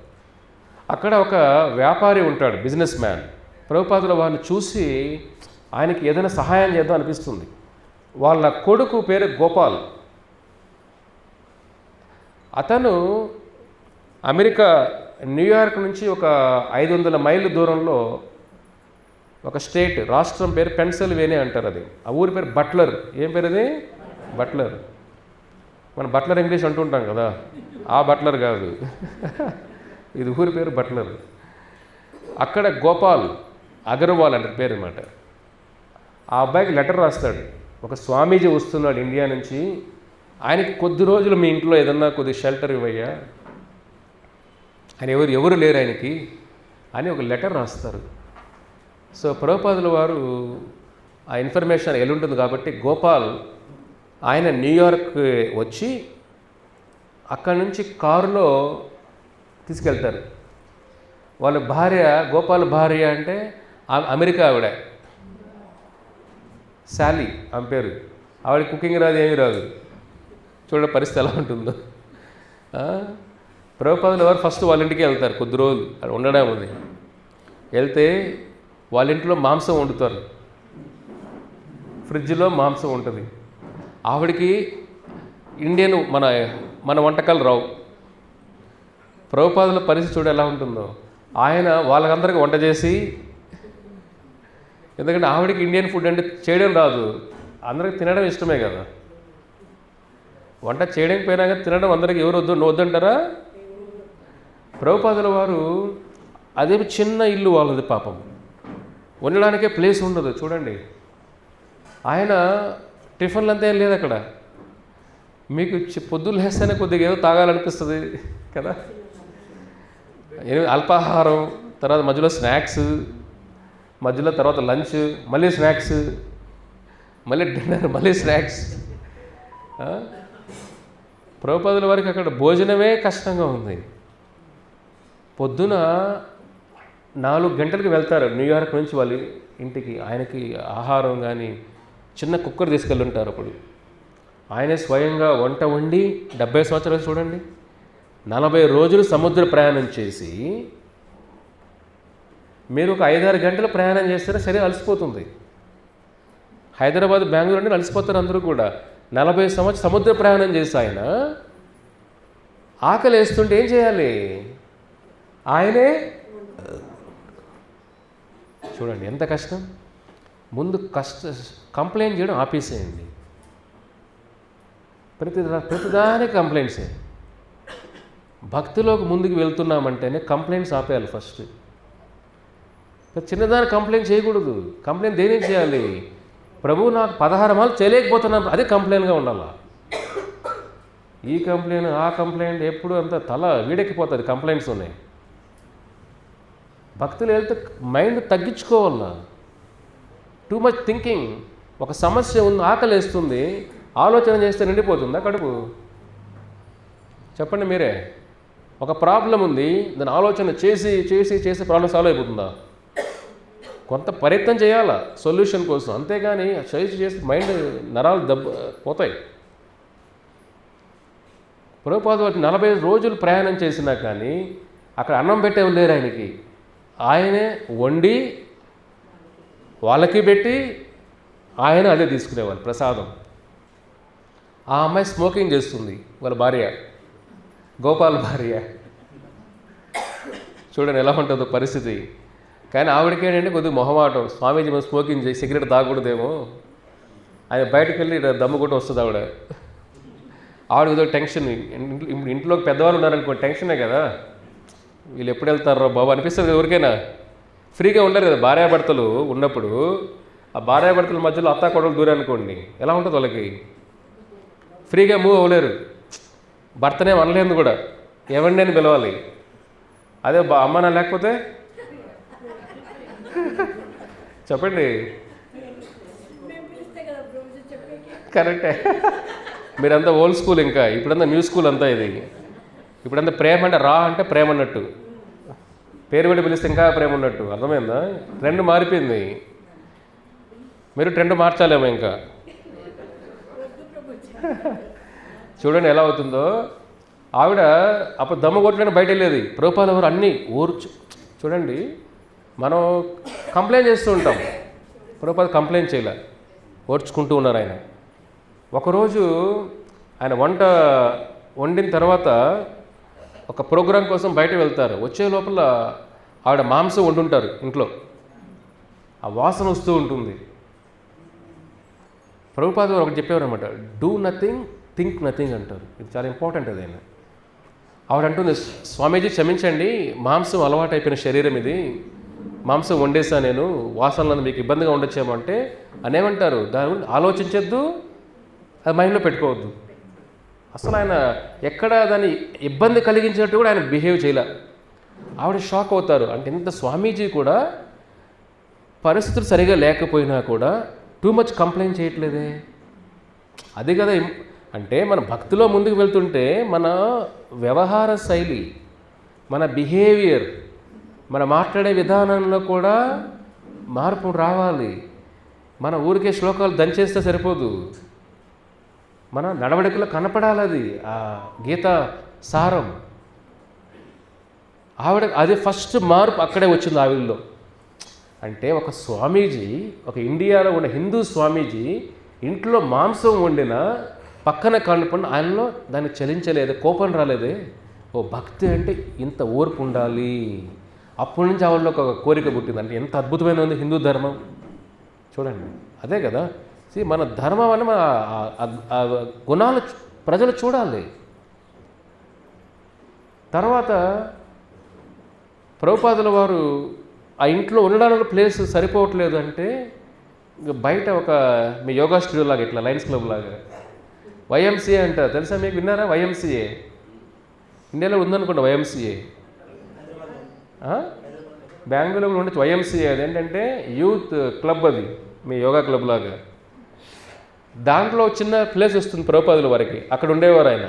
అక్కడ ఒక వ్యాపారి ఉంటాడు, బిజినెస్ మ్యాన్. ప్రభుపాదుల వారిని చూసి ఆయనకి ఏదైనా సహాయం చేద్దాం అనిపిస్తుంది. వాళ్ళ కొడుకు పేరు గోపాల్. అతను అమెరికా న్యూయార్క్ నుంచి ఒక 500 మైళ్ళు దూరంలో ఒక స్టేట్, రాష్ట్రం పేరు పెన్సిల్వేనియా అంటారు. అది ఆ ఊరి పేరు బట్లర్. ఏం పేరు అది? బట్లర్. మనం బట్లర్ ఇంగ్లీష్ అంటుంటాం కదా, ఆ బట్లర్ కాదు. ఇది ఊరి పేరు బట్లర్. అక్కడ గోపాల్ అగర్వాల్ అంటే పేరు అన్నమాట. ఆ అబ్బాయికి లెటర్ రాస్తాడు. ఒక స్వామీజీ వస్తున్నాడు ఇండియా నుంచి, ఆయనకి కొద్ది రోజులు మీ ఇంట్లో ఏదన్నా కొద్ది షెల్టర్ ఇవ్వయ్యా, ఆయన ఎవరు లేరు ఆయనకి అని ఒక లెటర్ రాస్తారు. సో ప్రభుపాదుల వారు ఆ ఇన్ఫర్మేషన్ ఎల్లుంటుంది కాబట్టి గోపాల్ ఆయన న్యూయార్క్ వచ్చి అక్కడి నుంచి కారులో తీసుకెళ్తారు. వాళ్ళ భార్య, గోపాల్ భార్య అంటే అమెరికా ఆవిడ, శాలీ ఆమె పేరు. ఆవిడ కుకింగ్ రాదు, ఏమీ రాదు. చూడ పరిస్థితి ఎలా ఉంటుందో. ప్రభుపాదుల వారు ఫస్ట్ వాళ్ళ ఇంటికి వెళ్తారు, కొద్ది రోజులు అక్కడ ఉండడం ఉంది. వెళ్తే వాళ్ళ ఇంట్లో మాంసం వండుతారు, ఫ్రిడ్జ్లో మాంసం ఉంటుంది. ఆవిడికి ఇండియన్ మన వంటకాలు రావు. ప్రభుపాదుల పరిస్థితి చూడ ఎలా ఉంటుందో. ఆయన వాళ్ళకందరికీ వంట చేసి, ఎందుకంటే ఆవిడకి ఇండియన్ ఫుడ్ అంటే చేయడం రాదు, అందరికి తినడం ఇష్టమే కదా. వంట చేయడం పోయినా కానీ తినడం అందరికి ఎవరు వద్దంటారా? ప్రభుపాదుల వారు అదేమి చిన్న ఇల్లు వాళ్ళది, పాపం ఉండడానికే ప్లేస్ ఉండదు. చూడండి, ఆయన టిఫిన్లు అంతా ఏం లేదు అక్కడ. మీకు పొద్దున్న లేస్తేనే కొద్దిగా ఏదో తాగాలనిపిస్తుంది కదా. అల్పాహారం, తర్వాత మధ్యలో స్నాక్స్, మధ్యలో తర్వాత లంచ్, మళ్ళీ స్నాక్స్, మళ్ళీ డిన్నర్, మళ్ళీ స్నాక్స్. ప్రభుపాదుల వారికి అక్కడ భోజనమే కష్టంగా ఉంది. పొద్దున 4 గంటలకు వెళ్తారు న్యూయార్క్ నుంచి వాళ్ళ ఇంటికి. ఆయనకి ఆహారం కానీ చిన్న కుక్కర్ తీసుకెళ్ళి ఉంటారు. అప్పుడు ఆయనే స్వయంగా వంట వండి 70 సంవత్సరాలు చూడండి, 40 రోజులు సముద్ర ప్రయాణం చేసి, మీరు ఒక 5-6 గంటలు ప్రయాణం చేస్తేనే శరీరం అలసిపోతుంది. హైదరాబాద్, బెంగళూరు అంటే అలసిపోతారు అందరూ కూడా. 40 సంవత్సరాలు సముద్ర ప్రయాణం చేసి ఆయన ఆకలి వేస్తుంటే ఏం చేయాలి? ఆయనే చూడండి ఎంత కష్టం. ముందు కంప్లైంట్ చేయడం ఆపేసేయండి. ప్రతిదానికి కంప్లైంట్సే. భక్తిలోకి ముందుకు వెళ్తున్నామంటేనే కంప్లైంట్స్ ఆపేయాలి ఫస్ట్. చిన్నదాన్ని కంప్లైంట్ చేయకూడదు. కంప్లైంట్ దేనికి చేయాలి? ప్రభు నాకు 16 మార్లు చేయలేకపోతున్నాను, అదే కంప్లైంట్గా ఉండాలా. ఈ కంప్లైంట్, ఆ కంప్లైంట్, ఎప్పుడు అంత తల వీడెక్కిపోతుంది కంప్లైంట్స్ ఉన్నాయి. భక్తులు వెళ్తే మైండ్ తగ్గించుకోవాలా. Too much thinking. ఒక సమస్య ఉంది, ఆకలి వేస్తుంది, ఆలోచన చేస్తే నిండిపోతుందా కడుపు? చెప్పండి మీరే. ఒక ప్రాబ్లం ఉంది, దాని ఆలోచన చేసి చేసి చేసి ప్రాబ్లం సాల్వ్ అయిపోతుందా? కొంత ప్రయత్నం చేయాలా సొల్యూషన్ కోసం, అంతేగాని చేసి మైండ్ నరాలు పోతాయి. ప్రభుపాదులు 40 రోజులు ప్రయాణం చేసినా కానీ అక్కడ అన్నం పెట్టే లేరు ఆయనకి. ఆయనే వండి వాళ్ళకి పెట్టి ఆయన అదే తీసుకునేవాళ్ళు ప్రసాదం. ఆ అమ్మాయి స్మోకింగ్ చేస్తుంది, వాళ్ళ భార్య, గోపాల్ భార్య. చూడండి ఎలా ఉంటుందో పరిస్థితి. కానీ ఆవిడకేంటంటే కొద్దిగా మొహమాటం. స్వామీజీ మనం స్మోకింగ్ చేసి సిగరెట్ తాగకూడదేమో, ఆయన బయటకు వెళ్ళి దమ్ము కూడా వస్తుంది ఆవిడ. ఏదో టెన్షన్. ఇంట్లోకి పెద్దవాళ్ళు ఉన్నారనుకో టెన్షనే కదా, వీళ్ళు ఎప్పుడు వెళ్తారో బాబు అనిపిస్తుంది కదా. ఎవరికైనా ఫ్రీగా ఉండరు కదా భార్యాభర్తలు ఉన్నప్పుడు. ఆ భార్యాభర్తల మధ్యలో అత్తా కొడలు దూరనుకోండి, ఎలా ఉంటుంది వాళ్ళకి? ఫ్రీగా మూవ్ అవ్వలేరు. భర్తనే అనలేదు కూడా, ఏమండి అని పిలవాలి. అదే అమ్మ నా లేకపోతే చెప్పండి. కరెక్టే. మీరంతా ఓల్డ్ స్కూల్, ఇంకా ఇప్పుడంతా న్యూ స్కూల్ అంతా. ఇది ఇప్పుడంతా ప్రేమ అంటే రా అంటే ప్రేమ అన్నట్టు, పేరు పెట్టి పిలిస్తే ఇంకా ప్రేమ ఉన్నట్టు. అర్థమైందా? ట్రెండ్ మారిపోయింది. మీరు ట్రెండ్ మార్చాలేమో ఇంకా. చూడండి ఎలా అవుతుందో. ఆవిడ అప్పుడు దమ్ము కొట్టడానికి బయట వెళ్ళేది. ప్రభుపాద వారు అన్నీ చూడండి, మనం కంప్లైంట్ చేస్తూ ఉంటాం, ప్రభుపాద కంప్లైంట్ చేయలే, ఓర్చుకుంటూ ఉన్నారు ఆయన. ఒకరోజు ఆయన వండిన తర్వాత ఒక ప్రోగ్రాం కోసం బయట వెళ్తారు. వచ్చే లోపల ఆవిడ మాంసం వండుంటారు ఇంట్లో, ఆ వాసన వస్తూ ఉంటుంది. ప్రభుపాద వారు ఒకటి చెప్పేవారు అనమాట, డూ నథింగ్ థింక్ నథింగ్ అంటారు. ఇది చాలా ఇంపార్టెంట్. అది ఆయన ఆవిడ అంటుంది, స్వామీజీ క్షమించండి, మాంసం అలవాటు అయిపోయిన శరీరం ఇది, మాంసం వండేసా నేను, వాసనలను మీకు ఇబ్బందిగా ఉండొచ్చేమో అంటే అనేమంటారు, దాని గురించి ఆలోచించొద్దు, అది మైండ్లో పెట్టుకోవద్దు. అసలు ఆయన ఎక్కడ దాన్ని ఇబ్బంది కలిగించినట్టు కూడా ఆయన బిహేవ్ చేయలే. ఆవిడ షాక్ అవుతారు. అంటే ఇంత స్వామీజీ కూడా పరిస్థితులు సరిగా లేకపోయినా కూడా టూ మచ్ కంప్లైంట్ చేయట్లేదే. అది కదా అంటే మన భక్తిలో ముందుకు వెళ్తుంటే మన వ్యవహార శైలి, మన బిహేవియర్, మన మాట్లాడే విధానంలో కూడా మార్పు రావాలి. మన ఊరికే శ్లోకాలు దంచేస్తే సరిపోదు, మన నడవడికలో కనపడాలి అది, ఆ గీత సారం. ఆవిడ అది ఫస్ట్ మార్పు అక్కడే వచ్చింది ఆవిడలో. అంటే ఒక స్వామీజీ, ఒక ఇండియాలో ఉన్న హిందూ స్వామీజీ ఇంట్లో మాంసం వండిన పక్కన కనుపడిన ఆయనలో దాన్ని చలించలేదు, కోపం రాలేదే. ఓ భక్తి అంటే ఇంత ఓర్పు ఉండాలి. అప్పటి నుంచి ఆవిడలో ఒక కోరిక పుట్టింది. అంటే ఎంత అద్భుతమైన ఉంది హిందూ ధర్మం చూడండి. అదే కదా మన ధర్మం అని మన గుణాలు ప్రజలు చూడాలి. తర్వాత ప్రభుపాదుల వారు ఆ ఇంట్లో ఉండడానికి ప్లేస్ సరిపోవట్లేదు అంటే బయట ఒక మీ యోగా స్టూడియో లాగా, ఇట్లా లయన్స్ క్లబ్ లాగా వైఎంసీఏ అంటారు, తెలుసా మీకు? విన్నారా? వైఎంసీఏ ఇండియాలో ఉందనుకోండి. వైఎంసీఏ బెంగళూరులో ఉండొచ్చు. వైఎంసీఏ అది ఏంటంటే యూత్ క్లబ్, అది మీ యోగా క్లబ్ లాగా. దాంట్లో చిన్న ప్లేస్ వస్తుంది ప్రభుపాదుల వారికి, అక్కడ ఉండేవారు ఆయన.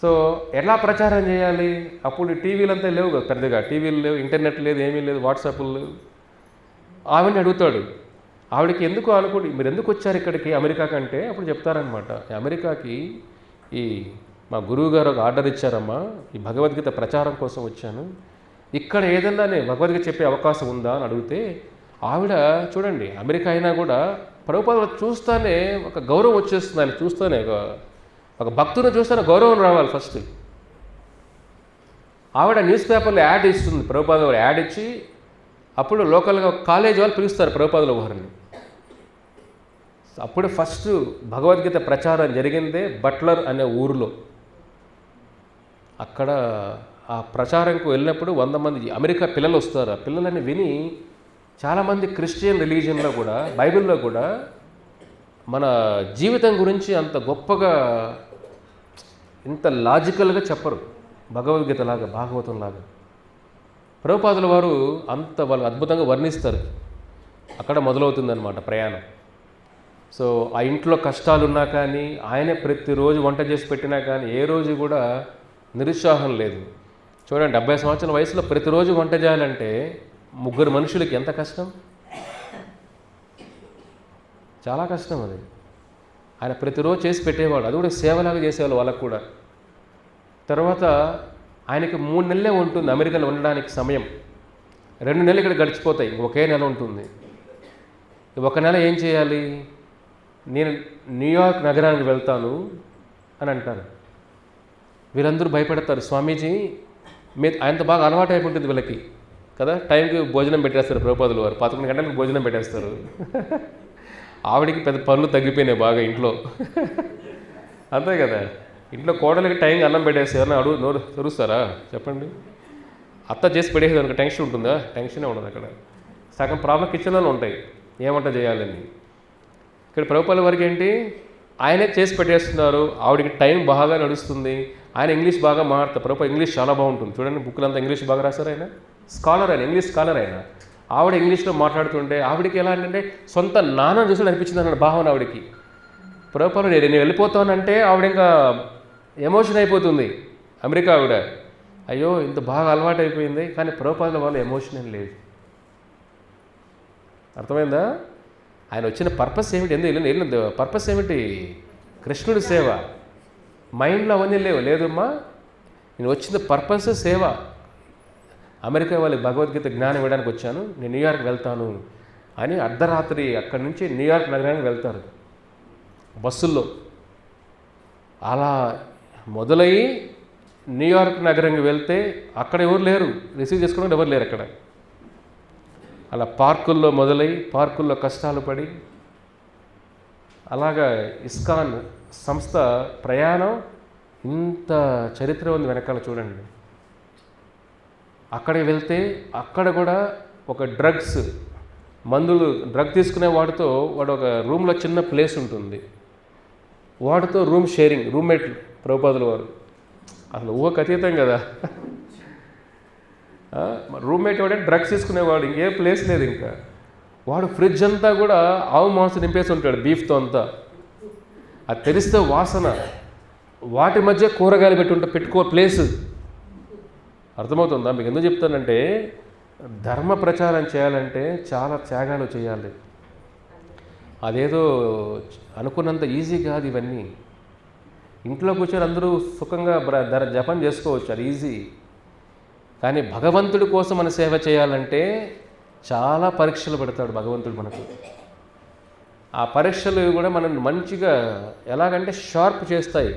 సో ఎలా ప్రచారం చేయాలి? అప్పుడు టీవీలు అంతా లేవు కదా, పెద్దగా టీవీలు లేవు, ఇంటర్నెట్ లేదు, ఏమీ లేదు, వాట్సాప్లు లేవు. ఆవిడని అడుగుతాడు, ఆవిడకి ఎందుకు అనుకోండి, మీరు ఎందుకు వచ్చారు ఇక్కడికి అమెరికా కంటే? అప్పుడు చెప్తారనమాట, అమెరికాకి ఈ మా గురువు గారు ఒక ఆర్డర్ ఇచ్చారమ్మా, ఈ భగవద్గీత ప్రచారం కోసం వచ్చాను, ఇక్కడ ఏదన్నా నేను భగవద్గీత చెప్పే అవకాశం ఉందా అని అడిగితే, ఆవిడ చూడండి అమెరికా అయినా కూడా ప్రభుపాద చూస్తానే ఒక గౌరవం వచ్చేస్తుంది. ఆయన చూస్తానే ఒక భక్తుని చూస్తేనే గౌరవం రావాలి ఫస్ట్. ఆవిడ న్యూస్ పేపర్లో యాడ్ ఇస్తుంది, ప్రభుపాద వారు యాడ్ ఇచ్చి, అప్పుడు లోకల్గా కాలేజ్ వాళ్ళు పిలుస్తారు ప్రభుపాదుల వారిని. అప్పుడు ఫస్ట్ భగవద్గీత ప్రచారం జరిగిందే బట్లర్ అనే ఊరిలో. అక్కడ ఆ ప్రచారంకు వెళ్ళినప్పుడు 100 మంది అమెరికా పిల్లలు వస్తారు. ఆ పిల్లలని విని చాలామంది క్రిస్టియన్ రిలీజియన్లో కూడా, బైబిల్లో కూడా మన జీవితం గురించి అంత గొప్పగా, ఇంత లాజికల్గా చెప్పరు భగవద్గీత లాగా, భాగవతం లాగా. ప్రభుపాదుల వారు అంత వాళ్ళు అద్భుతంగా వర్ణిస్తారు. అక్కడ మొదలవుతుందన్నమాట ప్రయాణం. సో ఆ ఇంట్లో కష్టాలున్నా కానీ, ఆయనే ప్రతిరోజు వంట చేసి పెట్టినా కానీ ఏ రోజు కూడా నిరుత్సాహం లేదు. చూడండి 70 సంవత్సరాల వయసులో ప్రతిరోజు వంట చేయాలంటే 3 మనుషులకి ఎంత కష్టం, చాలా కష్టం అది. ఆయన ప్రతిరోజు చేసి పెట్టేవాడు, అది కూడా సేవలాగా చేసేవాళ్ళు వాళ్ళకు కూడా. తర్వాత ఆయనకి 3 నెలలే ఉంటుంది అమెరికాలో ఉండడానికి సమయం. 2 నెలలు ఇక్కడ గడిచిపోతాయి, ఒకే నెల ఉంటుంది. 1 నెల ఏం చేయాలి? నేను న్యూయార్క్ నగరానికి వెళ్తాను అని అంటారు. వీళ్ళందరూ భయపడతారు, స్వామీజీ ఆయనతో బాగా అలవాటు అయిపోతుంది వీళ్ళకి కదా, టైంకి భోజనం పెట్టేస్తారు ప్రభుపాదుల వారు, 11 గంటలకు భోజనం పెట్టేస్తారు. ఆవిడికి పెద్ద పనులు తగ్గిపోయినాయి బాగా ఇంట్లో, అంతే కదా. ఇంట్లో కోడలికి టైంకి అన్నం పెట్టేస్తే ఎవరైనా నోరు తెరుస్తారా చెప్పండి? అత్త చేసి పెట్టేసి దానికి టెన్షన్ ఉంటుందా? టెన్షనే ఉండదు. అక్కడ సగం ప్రాబ్లం కిచెన్లోనే ఉంటాయి, ఏమంట చేయాలని. ఇక్కడ ప్రభుపాదుల వారికి ఏంటి, ఆయనే చేసి పెట్టేస్తున్నారు, ఆవిడికి టైం బాగా నడుస్తుంది, ఆయన ఇంగ్లీష్ బాగా మాట్లాడతారు. ప్రభుపాద ఇంగ్లీష్ చాలా బాగుంటుంది చూడండి, బుక్లంతా ఇంగ్లీష్ బాగా రాశారు ఆయన, స్కాలర్ ఆయన, ఇంగ్లీష్ స్కాలర్ ఆయన. ఆవిడ ఇంగ్లీష్లో మాట్లాడుతుంటే ఆవిడికి ఎలా అంటే సొంత నాన్న చూసి అనిపించింది అన్న భావన ఆవిడకి. ప్రభుపాద నేను వెళ్ళిపోతానంటే ఆవిడ ఇంకా ఎమోషన్ అయిపోతుంది అమెరికా ఆవిడ. అయ్యో ఇంత బాగా అలవాటు అయిపోయింది, కానీ ప్రభుపాదుల వాళ్ళు ఎమోషన్ ఏం లేదు. అర్థమైందా? ఆయన వచ్చిన పర్పస్ ఏమిటి? ఎందుకు పర్పస్ ఏమిటి? కృష్ణుడి సేవ. మైండ్లో అవన్నీ లేదమ్మా. నేను వచ్చిన పర్పస్ సేవ. అమెరికా వాళ్ళకి భగవద్గీత జ్ఞానం ఇవ్వడానికి వచ్చాను, నేను న్యూయార్క్ వెళ్తాను అని అర్ధరాత్రి అక్కడి నుంచి న్యూయార్క్ నగరానికి వెళ్తారు బస్సుల్లో. అలా మొదలయ్యి న్యూయార్క్ నగరానికి వెళ్తే అక్కడ ఎవరు లేరు, రిసీవ్ చేసుకోవడానికి ఎవరు లేరు అక్కడ. అలా పార్కుల్లో మొదలై పార్కుల్లో కష్టాలు పడి అలాగా ఇస్కాన్ సంస్థ ప్రయాణం ఇంత చరిత్ర ఉంది వెనకాల చూడండి. అక్కడికి వెళ్తే అక్కడ కూడా ఒక డ్రగ్ తీసుకునే వాడితో వాడు ఒక రూమ్లో చిన్న ప్లేస్ ఉంటుంది, వాడితో రూమ్ షేరింగ్, రూమ్మేట్ ప్రభుపాదుల వారు. అసలు ఊహకు అతీతం కదా. రూమ్మేట్ వాడే డ్రగ్స్ తీసుకునేవాడు, ఇంకే ప్లేస్ లేదు. ఇంకా వాడు ఫ్రిడ్జ్ అంతా కూడా ఆవు మాంసం నింపేసి ఉంటాడు, బీఫ్తో అంతా. అది తెరిస్తే వాసన, వాటి మధ్య కూరగాయలు పెట్టుకో ప్లేసు. అర్థమవుతుందా మీకు? ఎందుకు చెప్తానంటే ధర్మ ప్రచారం చేయాలంటే చాలా త్యాగాలు చేయాలి. అదేదో అనుకున్నంత ఈజీ కాదు ఇవన్నీ. ఇంట్లో కూర్చొని అందరూ సుఖంగా జపం చేసుకోవచ్చు, అది ఈజీ. కానీ భగవంతుడి కోసం మన సేవ చేయాలంటే చాలా పరీక్షలు పెడతాడు భగవంతుడు మనకు. ఆ పరీక్షలు కూడా మనం మంచిగా ఎలాగంటే షార్ప్ చేస్తాయి.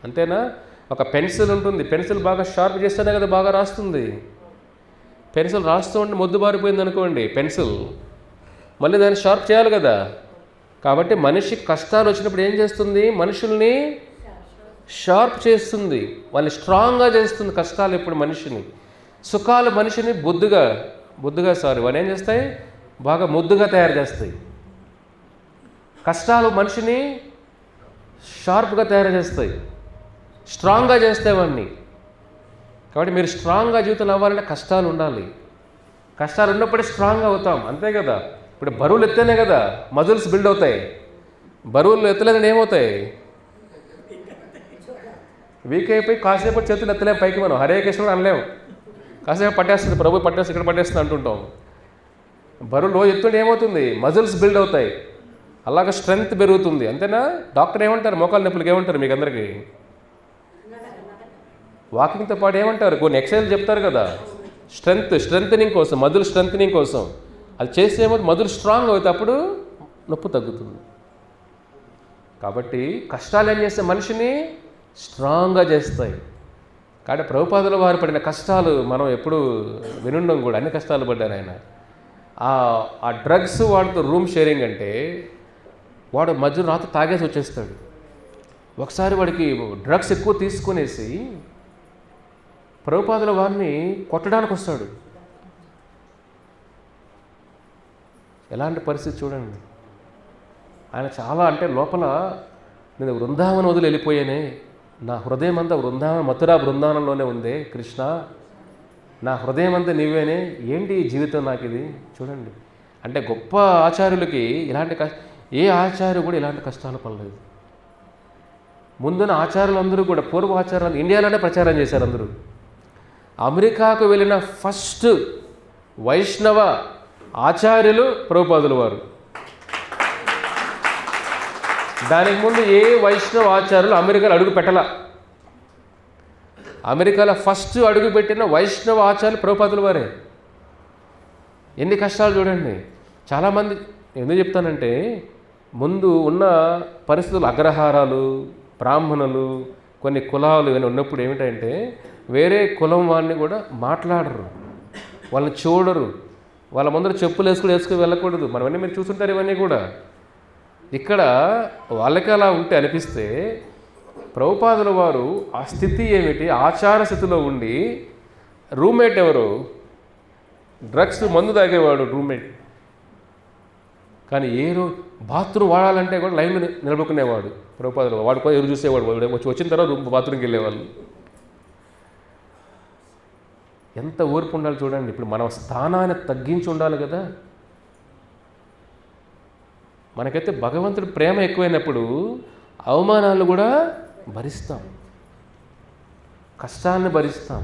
అంతేనా? ఒక పెన్సిల్ ఉంటుంది, పెన్సిల్ బాగా షార్ప్ చేస్తేనే కదా బాగా రాస్తుంది. పెన్సిల్ రాస్తూ ఉంటే మొద్దు బారిపోయింది అనుకోండి పెన్సిల్, మళ్ళీ దాన్ని షార్ప్ చేయాలి కదా. కాబట్టి మనిషి కష్టాలు వచ్చినప్పుడు ఏం చేస్తుంది? మనుషుల్ని షార్ప్ చేస్తుంది, వాళ్ళని స్ట్రాంగ్గా చేస్తుంది. కష్టాలు ఎప్పుడు మనిషిని, సుఖాలు మనిషిని వాళ్ళు ఏం చేస్తాయి? బాగా ముద్దుగా తయారు చేస్తాయి. కష్టాలు మనిషిని షార్ప్గా తయారు చేస్తాయి, స్ట్రాంగ్గా చేస్తేవాడిని. కాబట్టి మీరు స్ట్రాంగ్గా జీవితం అవ్వాలంటే కష్టాలు ఉండాలి. కష్టాలు ఉన్నప్పుడే స్ట్రాంగ్ అవుతాం, అంతే కదా. ఇప్పుడు బరువులు ఎత్తేనే కదా మజిల్స్ బిల్డ్ అవుతాయి. బరువులు ఎత్తలేదని ఏమవుతాయి? వీక్ అయిపోయి కాసేపు చేతులు ఎత్తలేము పైకి. మనం హరే కృష్ణుడు అనలేము, కాసేపు పట్టేస్తుంది, ప్రభు పట్టేస్తుంది, ఇక్కడ పట్టేస్తుంది అంటుంటాం. బరువులు రోజు ఎత్తుంటే ఏమవుతుంది? మజిల్స్ బిల్డ్ అవుతాయి, అలాగే స్ట్రెంగ్త్ పెరుగుతుంది. అంతేనా? డాక్టర్ ఏమంటారు? మోకాళ్ళ నొప్పులకి ఏమంటారు మీకు అందరికీ? వాకింగ్తో పాటు ఏమంటారు? కొన్ని ఎక్సర్సైజ్ చెప్తారు కదా, స్ట్రెంగ్తనింగ్ కోసం, మజిల్ స్ట్రెంగ్తనింగ్ కోసం. అది చేస్తే ఏమో మజిల్ స్ట్రాంగ్ అవుతాయి, అప్పుడు నొప్పి తగ్గుతుంది. కాబట్టి కష్టాలు ఏం చేస్తే మనిషిని స్ట్రాంగ్గా చేస్తాయి. కాబట్టి ప్రభుపాదుల వారు పడిన కష్టాలు మనం ఎప్పుడు వినుండం కూడా. అన్ని కష్టాలు పడ్డారు ఆయన. ఆ డ్రగ్స్ వాడితో రూమ్ షేరింగ్ అంటే వాడు మధ్య రాత్రి తాగేసి వచ్చేస్తాడు. ఒకసారి వాడికి డ్రగ్స్ ఎక్కువ తీసుకునేసి ప్రభుపాదుల వారిని కొట్టడానికి వస్తాడు. ఎలాంటి పరిస్థితి చూడండి. ఆయన చాలా అంటే లోపల నేను బృందావనం వదిలి వెళ్ళిపోయానే, నా హృదయం అంతా మథురా బృందావనంలోనే ఉందే కృష్ణ, నా హృదయం అంతా నీవేనే, ఏంటి ఈ జీవితం నాకు ఇది చూడండి. అంటే గొప్ప ఆచార్యులకి ఏ ఆచార్య కూడా ఇలాంటి కష్టాలు పడలేదు. ముందున్న ఆచార్యులందరూ కూడా, పూర్వ ఆచార్యులు ఇండియాలోనే ప్రచారం చేశారు అందరూ. అమెరికాకు వెళ్ళిన ఫస్ట్ వైష్ణవ ఆచార్యులు ప్రభుపాదుల వారు. దానికి ముందు ఏ వైష్ణవ ఆచార్యులు అమెరికాలో అడుగు పెట్టాల. అమెరికాలో ఫస్ట్ అడుగు పెట్టిన వైష్ణవ ఆచార్యులు ప్రభుపాదుల వారే. ఎన్ని కష్టాలు చూడండి. చాలామంది ఎందుకు చెప్తానంటే, ముందు ఉన్న పరిస్థితులు, అగ్రహారాలు, బ్రాహ్మణులు, కొన్ని కులాలు ఇవన్నీ ఉన్నప్పుడు ఏమిటంటే వేరే కులం వారిని కూడా మాట్లాడరు, వాళ్ళని చూడరు, వాళ్ళ ముందర చెప్పులు వేసుకుని వెళ్ళకూడదు. మనమన్నీ మీరు చూస్తుంటారు ఇవన్నీ కూడా. ఇక్కడ వాళ్ళకి అలా ఉంటే అనిపిస్తే ప్రభుపాదుల వారు ఆ స్థితి ఏమిటి? ఆచార స్థితిలో ఉండి, రూమ్మేట్ ఎవరు? డ్రగ్స్ మందు తాగేవాడు రూమ్మేట్. కానీ బాత్రూమ్ వాడాలంటే కూడా లైన్లో నిలబడుకునేవాడు ప్రభుపాదుల వారు. వాడు కూడా ఎదురు చూసేవాడు, వచ్చిన తర్వాత బాత్రూమ్కి వెళ్ళేవాళ్ళు. ఎంత ఓర్పు ఉండాలి చూడండి. ఇప్పుడు మన స్థానాన్ని తగ్గించి ఉండాలి కదా. మనకైతే భగవంతుడి ప్రేమ ఎక్కువైనప్పుడు అవమానాలు కూడా భరిస్తాం, కష్టాన్ని భరిస్తాం.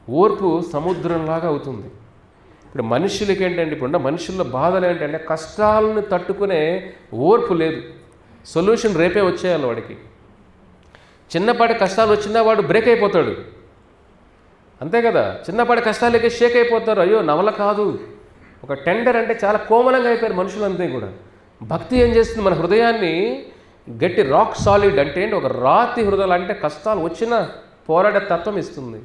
ఓర్పు సముద్రంలాగా అవుతుంది. ఇప్పుడు మనుషులకి ఏంటంటే ఇప్పుడున్న మనుషుల్లో బాధలు ఏంటంటే కష్టాలను తట్టుకునే ఓర్పు లేదు. సొల్యూషన్ రేపే వచ్చేయాలి వాడికి. చిన్నపాటి కష్టాలు వచ్చినా వాడు బ్రేక్ అయిపోతాడు, అంతే కదా. చిన్నపాటి కష్టాలకి షేక్ అయిపోతారు. అయ్యో నవల కాదు, ఒక టెండర్ అంటే చాలా కోమలంగా అయిపోయారు మనుషులంతా కూడా. భక్తి ఏం చేస్తుంది, మన హృదయాన్ని గట్టి రాక్ సాలిడ్ అంటే ఏంటి, ఒక రాతి హృదయాలు అంటే కష్టాలు వచ్చినా పోరాడే తత్వం ఇస్తుంది.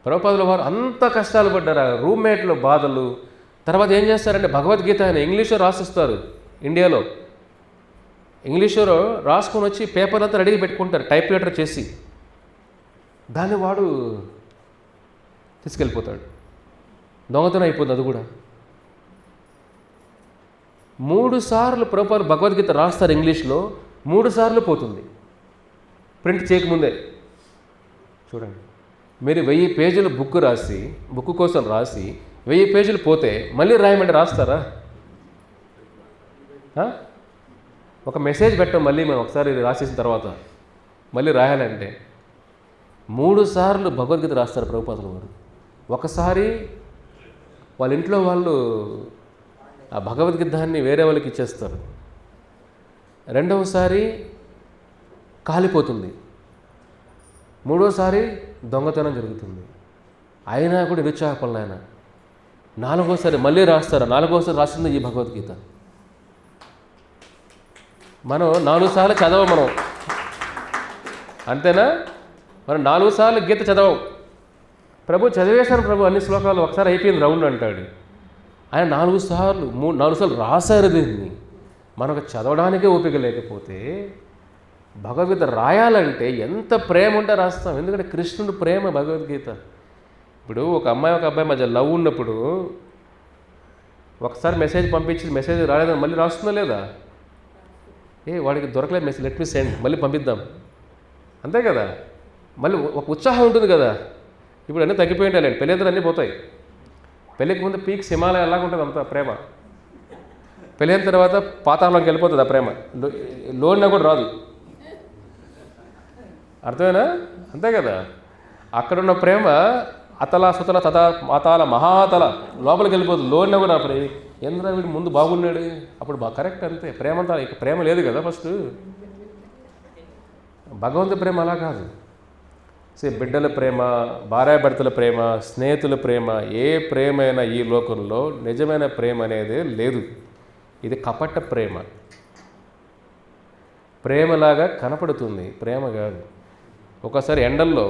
ప్రభుపాదుల వారు అంత కష్టాలు పడ్డారు, రూమ్మేట్లు బాధలు. తర్వాత ఏం చేస్తారంటే భగవద్గీత ఆయన ఇంగ్లీష్లో రాసిస్తారు. ఇండియాలో ఇంగ్లీష్లో రాసుకొని వచ్చి పేపర్ అంతా రెడీగా పెట్టుకుంటారు, టైప్ రైటర్ చేసి. దాన్ని వాడు తీసుకెళ్ళిపోతాడు, దొంగతనం అయిపోతుంది అది కూడా. 3 సార్లు ప్రభుపాదులు భగవద్గీత రాస్తారు ఇంగ్లీష్లో, 3 సార్లు పోతుంది ప్రింట్ చేయకముందే. చూడండి, మీరు 1000 పేజీలు బుక్ కోసం రాసి 1000 పేజీలు పోతే మళ్ళీ రాయమంటే రాస్తారా? ఒక మెసేజ్ పెట్టాం మళ్ళీ మనం ఒకసారి రాసేసిన తర్వాత మళ్ళీ రాయాలంటే 3 సార్లు భగవద్గీత రాస్తారు ప్రభుపాదుల వారు. ఒకసారి వాళ్ళ ఇంట్లో వాళ్ళు ఆ భగవద్గీతాన్ని వేరే వాళ్ళకి ఇచ్చేస్తారు, రెండవసారి కాలిపోతుంది, మూడోసారి దొంగతనం జరుగుతుంది, అయినా కూడా నిరుత్సాహపడలే ఆయన. 4వసారి మళ్ళీ రాస్తారు, 4వసారి రాసింది ఈ భగవద్గీత. మనం 4 సార్లు చదవం మనం, అంతేనా? మనం 4 సార్లు గీత చదవం. ప్రభు చదివేశారు, ప్రభు అన్ని శ్లోకాలు ఒకసారి అయిపోయింది రౌండ్ అంటాడు. ఆయన 4 సార్లు రాశారు దీన్ని. మనకు చదవడానికే ఓపిక లేకపోతే భగవద్గీత రాయాలంటే ఎంత ప్రేమ ఉంటే రాస్తాం. ఎందుకంటే కృష్ణుడు ప్రేమ భగవద్గీత. ఇప్పుడు ఒక అమ్మాయి ఒక అబ్బాయి మధ్య లవ్ ఉన్నప్పుడు ఒకసారి మెసేజ్ పంపించి మెసేజ్ రాలేదని మళ్ళీ రాస్తుందా లేదా? వాడికి దొరకలేదు మెసేజ్, లెట్ మీ సెండ్, మళ్ళీ పంపిద్దాం, అంతే కదా. మళ్ళీ ఒక ఉత్సాహం ఉంటుంది కదా. ఇప్పుడు అన్నీ తగ్గిపోయింటాయి, పెళ్ళిద్దరు అన్నీ పోతాయి. పెళ్ళికి ముందు పీక్స్ హిమాలయం ఎలాగ ఉంటుంది అంత ప్రేమ, పెళ్ళైన తర్వాత పాతాళంకి వెళ్ళిపోతుంది ఆ ప్రేమ, లోన్నా కూడా రాదు, అర్థమేనా? అంతే కదా. అక్కడున్న ప్రేమ అతల సుతల తథా మాతాల మహాతల లోపలికి వెళ్ళిపోతుంది, లోన్నా కూడా ప్రేమ. ఎందుకంటే వీడు ముందు బాగున్నాడు అప్పుడు కరెక్ట్, అంతే. ప్రేమ అంతా ఇక ప్రేమ లేదు కదా. ఫస్ట్ భగవంతుడి ప్రేమ అలా కాదు. బిడ్డల ప్రేమ, భార్యాభర్తల ప్రేమ, స్నేహితుల ప్రేమ, ఏ ప్రేమ అయినా ఈ లోకంలో నిజమైన ప్రేమ అనేది లేదు. ఇది కపట ప్రేమ. ప్రేమలాగా కనపడుతుంది, ప్రేమ కాదు. ఒకసారి ఎండల్లో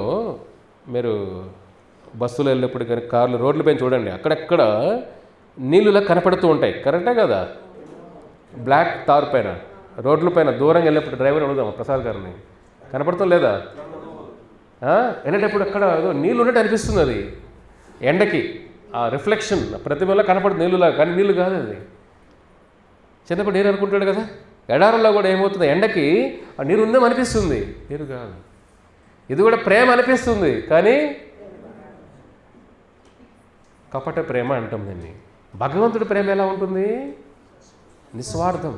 మీరు బస్సులో వెళ్ళినప్పుడు కానీ కార్లు రోడ్లపైన చూడండి, అక్కడెక్కడ నీళ్ళులా కనపడుతూ ఉంటాయి, కరెక్టే కదా. బ్లాక్ తార్ పైన రోడ్ల పైన దూరంగా వెళ్ళినప్పుడు డ్రైవర్ అడుగుదాం ప్రసాద్ గారిని, కనపడతాం లేదా? వెళ్ళేటప్పుడు అక్కడ ఏదో నీళ్ళు ఉన్నట్టు అనిపిస్తుంది, అది ఎండకి ఆ రిఫ్లెక్షన్ ప్రతిభలో కనపడుతుంది నీళ్ళులా, కానీ నీళ్ళు కాదు అది. చిన్నప్పుడు నీరు అనుకుంటాడు కదా, ఎడారుల్లో కూడా ఏమవుతుంది, ఎండకి ఆ నీరు ఉందేమో అనిపిస్తుంది, నీరు కాదు. ఇది కూడా ప్రేమ అనిపిస్తుంది, కానీ కపట ప్రేమ అంటాం దీన్ని. భగవంతుడి ప్రేమ ఎలా ఉంటుంది? నిస్వార్థం.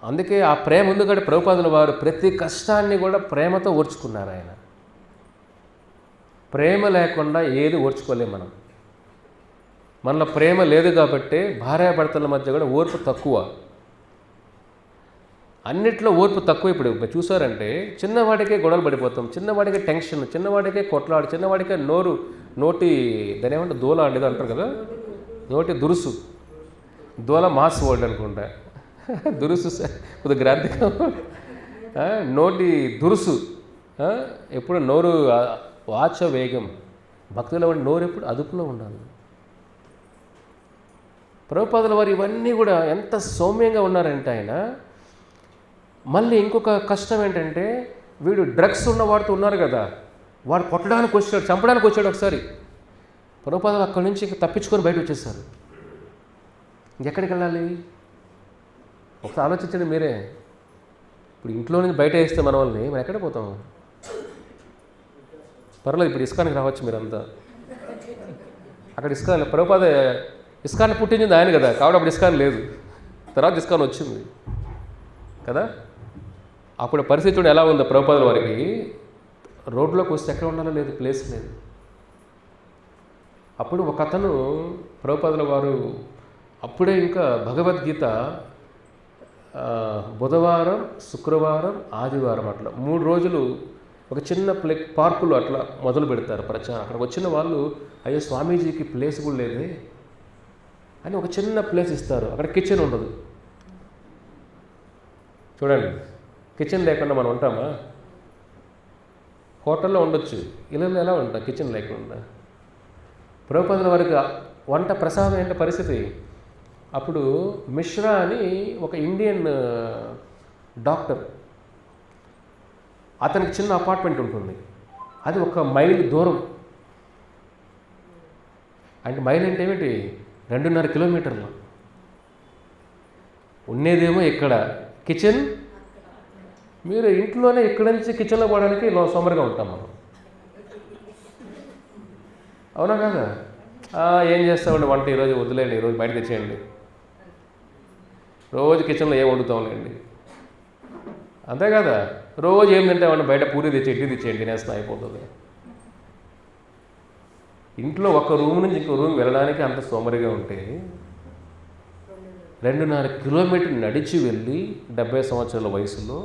అందుకే ఆ ప్రేమ ఉంది కాబట్టి ప్రభుపాదుల వారు ప్రతి కష్టాన్ని కూడా ప్రేమతో ఓర్చుకున్నారు. ఆయన ప్రేమ లేకుండా ఏది ఓర్చుకోలేము మనం. మనలో ప్రేమ లేదు కాబట్టి భార్యాభర్తల మధ్య కూడా ఓర్పు తక్కువ, అన్నిట్లో ఓర్పు తక్కువ. ఇప్పుడు చూసారంటే చిన్నవాడికే గొడవలు పడిపోతాం, చిన్నవాడికే టెన్షన్, చిన్నవాడికే కొట్లాడు, చిన్నవాడికే నోటి దాని ఏమంటే దూల అనేది అంటారు కదా, నోటి దురుసు, దూల మాస్ వర్డ్ అనుకుంటా, దురుసు కొద్ది గ్రాంధికం, నోటి దురుసు. ఎప్పుడు నోరు వాచ వేగం, భక్తుల వాడి నోరు ఎప్పుడు అదుపులో ఉండాలి. ప్రభుపాదుల వారు ఇవన్నీ కూడా ఎంత సౌమ్యంగా ఉన్నారంటే ఆయన. మళ్ళీ ఇంకొక కష్టం ఏంటంటే వీడు డ్రగ్స్ ఉన్నవాడితో ఉన్నారు కదా, వాడు కొట్టడానికి వచ్చాడు, చంపడానికి వచ్చాడు ఒకసారి. ప్రభుపాదులు అక్కడి నుంచి తప్పించుకొని బయట వచ్చేసారు. ఇంకెక్కడికి వెళ్ళాలి ఒకసారి ఆలోచించండి మీరే. ఇప్పుడు ఇంట్లో నుంచి బయట వేస్తే మన వాళ్ళని మనం ఎక్కడ పోతాం? పర్లేదు, ఇప్పుడు ఇస్కాన్కి రావచ్చు మీరంతా. అక్కడ ఇస్కాన్ ప్రభుపాద ఇస్కాన్ పుట్టించింది ఆయన కదా, కాబట్టి అప్పుడు ఇస్కాన్ లేదు, తర్వాత ఇస్కాన్ వచ్చింది కదా. అప్పుడు పరిస్థితి ఎలా ఉందో ప్రభుపాదుల వారికి, రోడ్లోకి వస్తే ఎక్కడ ఉండాలో లేదు, ప్లేస్ లేదు. అప్పుడు ఒక అతను ప్రభుపాదుల వారు అప్పుడే ఇంకా భగవద్గీత బుధవారం, శుక్రవారం, ఆదివారం అట్లా 3 రోజులు ఒక చిన్న పార్కులు అట్లా మొదలు పెడతారు ప్రచారం. అక్కడికి వచ్చిన వాళ్ళు, అయ్యో స్వామీజీకి ప్లేస్ కూడా లేదే అని ఒక చిన్న ప్లేస్ ఇస్తారు. అక్కడ కిచెన్ ఉండదు. చూడండి, కిచెన్ లేకుండా మనం ఉంటామా? హోటల్లో ఉండొచ్చు, ఇళ్ళల్లో ఎలా ఉంటాం కిచెన్ లేకుండా? ప్రభుపాదుల వారికి వంట ప్రసాదం ఏంటి పరిస్థితి? అప్పుడు మిశ్రా అని ఒక ఇండియన్ డాక్టర్, అతనికి చిన్న అపార్ట్మెంట్ ఉంటుంది. అది 1 మైల్ దూరం. అంటే మైల్ అంటే ఏమిటి? 2.5 కిలోమీటర్లు. ఉండేదేమో ఇక్కడ, కిచెన్ మీరు ఇంట్లోనే ఇక్కడ నుంచి కిచెన్లో పోవడానికి సోమరిగా ఉంటాం మనం. అవునా కదా? ఏం చేస్తామండి వంట, ఈరోజు వదిలేండి, ఈరోజు బయట తెచ్చేయండి, రోజు కిచెన్లో ఏం వండుతాంలేండి, అంతే కదా? రోజు ఏం తింటామండి, బయట పూరి తెచ్చి ఇడ్లీ తెచ్చేయండి, తినేస్తా అయిపోతుంది. ఇంట్లో ఒక రూమ్ నుంచి ఇంకో రూమ్ వెళ్ళడానికి అంత సోమరిగా ఉంటే 2.5 కిలోమీటర్లు నడిచి వెళ్ళి 70 సంవత్సరాల వయసులో